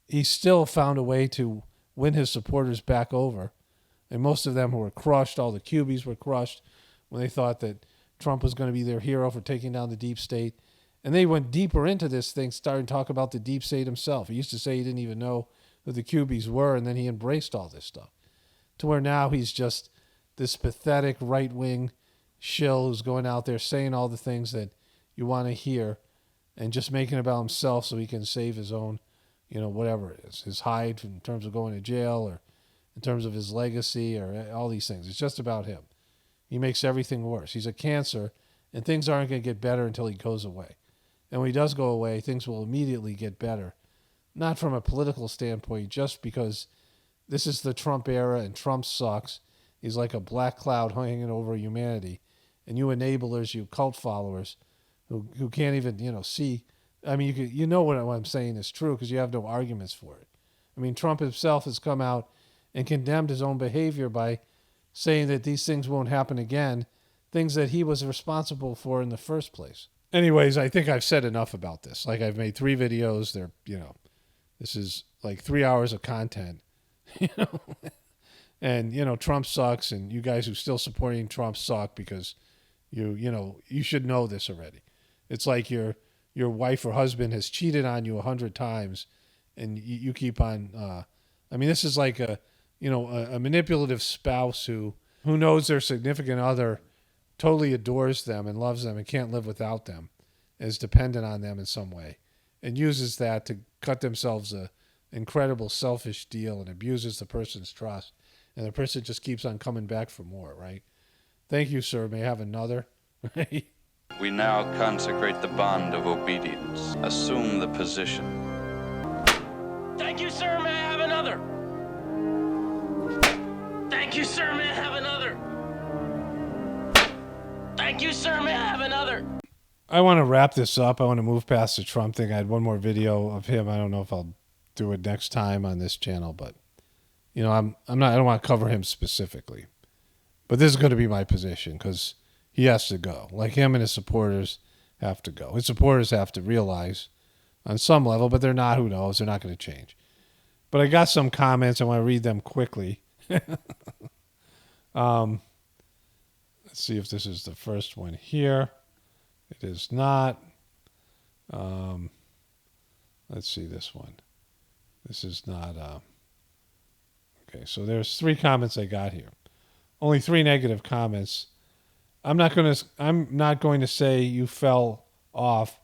he still found a way to win his supporters back over. And most of them were crushed. All the Cubies were crushed when they thought that Trump was going to be their hero for taking down the deep state. And they went deeper into this thing, starting to talk about the deep state himself. He used to say he didn't even know who the Cubies were, and then he embraced all this stuff. To where now he's just this pathetic right-wing shill who's going out there saying all the things that you want to hear and just making it about himself so he can save his own, whatever it is, his hide in terms of going to jail or in terms of his legacy or all these things. It's just about him. He makes everything worse. He's a cancer, and things aren't going to get better until he goes away. And when he does go away, things will immediately get better. Not from a political standpoint, just because this is the Trump era and Trump sucks. He's like a black cloud hanging over humanity. And you enablers, you cult followers who can't even, see. I mean, you know what I'm saying is true because you have no arguments for it. I mean, Trump himself has come out and condemned his own behavior by saying that these things won't happen again, things that he was responsible for in the first place. Anyways, I think I've said enough about this. Like, I've made 3 videos. They're, this is like 3 hours of content, And, Trump sucks, and you guys who still supporting Trump suck because you should know this already. It's like your wife or husband has cheated on you 100 times, and you keep on. This is like a manipulative spouse who knows their significant other totally adores them and loves them and can't live without them, is dependent on them in some way, and uses that to cut themselves a incredible selfish deal and abuses the person's trust, and the person just keeps on coming back for more, right? Thank you, sir. May I have another? We now consecrate the bond of obedience. Assume the position. Thank you, sir. May I have another? Thank you, sir. May I have another? Thank you, sir. May I have another? I want to wrap this up. I want to move past the Trump thing. I had one more video of him. I don't know if I'll do it next time on this channel, but I don't want to cover him specifically. But this is going to be my position because he has to go. Like, him and his supporters have to go. His supporters have to realize on some level, but they're not. Who knows? They're not going to change. But I got some comments. I want to read them quickly. Let's see if this is the first one here. It is not. Let's see this one. This is not. Okay, so there's 3 comments I got here. Only 3 negative comments. I'm not going to say you fell off,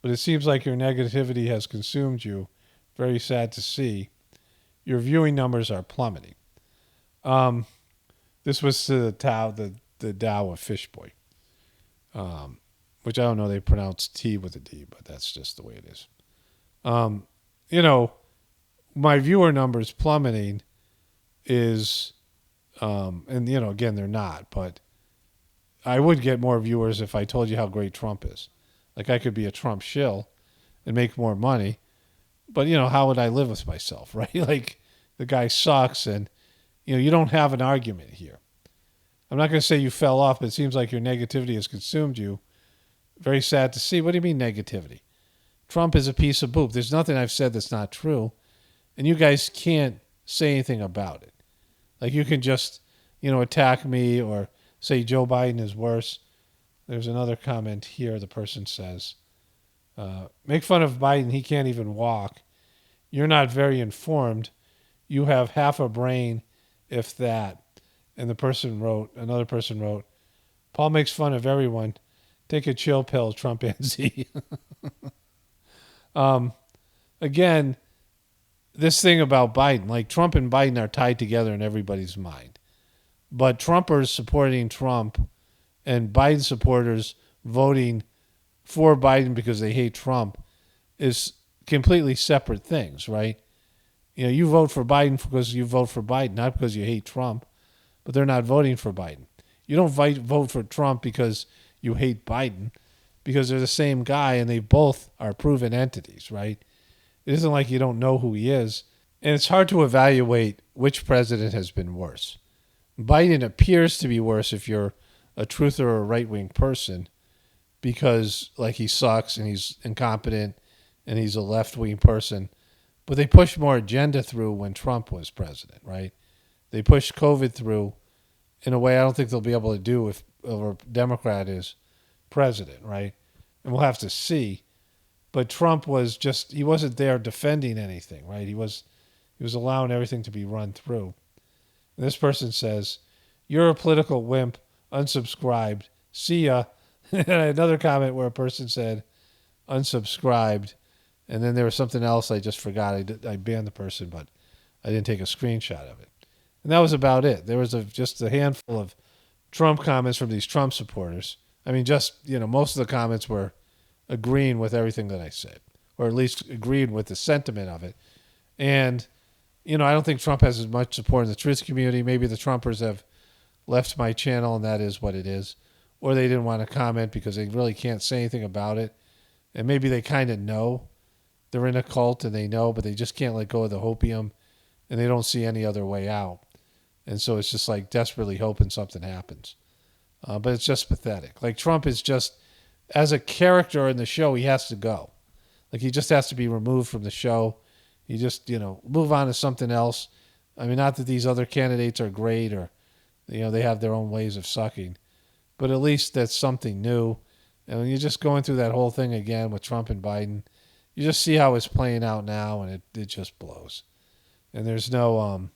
but it seems like your negativity has consumed you. Very sad to see. Your viewing numbers are plummeting. This was to the Tao of Fishboy, which I don't know. They pronounce T with a D, but that's just the way it is. My viewer numbers plummeting is, again, they're not, but I would get more viewers if I told you how great Trump is. Like, I could be a Trump shill and make more money, but, how would I live with myself, right? Like, the guy sucks, and, you don't have an argument here. I'm not going to say you fell off, but it seems like your negativity has consumed you. Very sad to see. What do you mean negativity? Trump is a piece of poop. There's nothing I've said that's not true, and you guys can't say anything about it. Like, you can just, attack me or say Joe Biden is worse. There's another comment here. The person says, make fun of Biden. He can't even walk. You're not very informed. You have half a brain, if that. And another person wrote, Paul makes fun of everyone. Take a chill pill, Trump NZ. Again, this thing about Biden, like, Trump and Biden are tied together in everybody's mind. But Trumpers supporting Trump and Biden supporters voting for Biden because they hate Trump is completely separate things, right? You vote for Biden because you vote for Biden, not because you hate Trump, but they're not voting for Biden. You don't vote for Trump because you hate Biden, because they're the same guy and they both are proven entities, right? It isn't like you don't know who he is. And it's hard to evaluate which president has been worse. Biden appears to be worse if you're a truther or a right-wing person because, like, he sucks and he's incompetent and he's a left-wing person. But they pushed more agenda through when Trump was president, right? They pushed COVID through in a way I don't think they'll be able to do if a Democrat is president, right? And we'll have to see. But Trump was he wasn't there defending anything, right? He was allowing everything to be run through. And this person says, you're a political wimp, unsubscribed, see ya. And another comment where a person said, unsubscribed. And then there was something else I just forgot. I banned the person, but I didn't take a screenshot of it. And that was about it. There was just a handful of Trump comments from these Trump supporters. I mean, most of the comments were agreeing with everything that I said, or at least agreed with the sentiment of it. And I don't think Trump has as much support in the truth community. Maybe the Trumpers have left my channel and that is what it is. Or they didn't want to comment because they really can't say anything about it. And maybe they kind of know they're in a cult and they know, but they just can't let go of the hopium and they don't see any other way out. And so it's just like desperately hoping something happens. But it's just pathetic. Like Trump is just, as a character in the show, he has to go. Like he just has to be removed from the show. He just, move on to something else. I mean, not that these other candidates are great or, they have their own ways of sucking. But at least that's something new. And when you're just going through that whole thing again with Trump and Biden, you just see how it's playing out now, and it just blows. And there's no,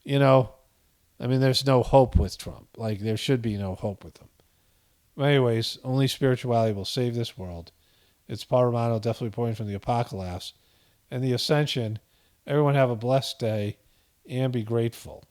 there's no hope with Trump. Like, there should be no hope with him. But anyways, only spirituality will save this world. It's Paul Romano, definitely reporting from the Apocalypse and the Ascension. Everyone have a blessed day and be grateful.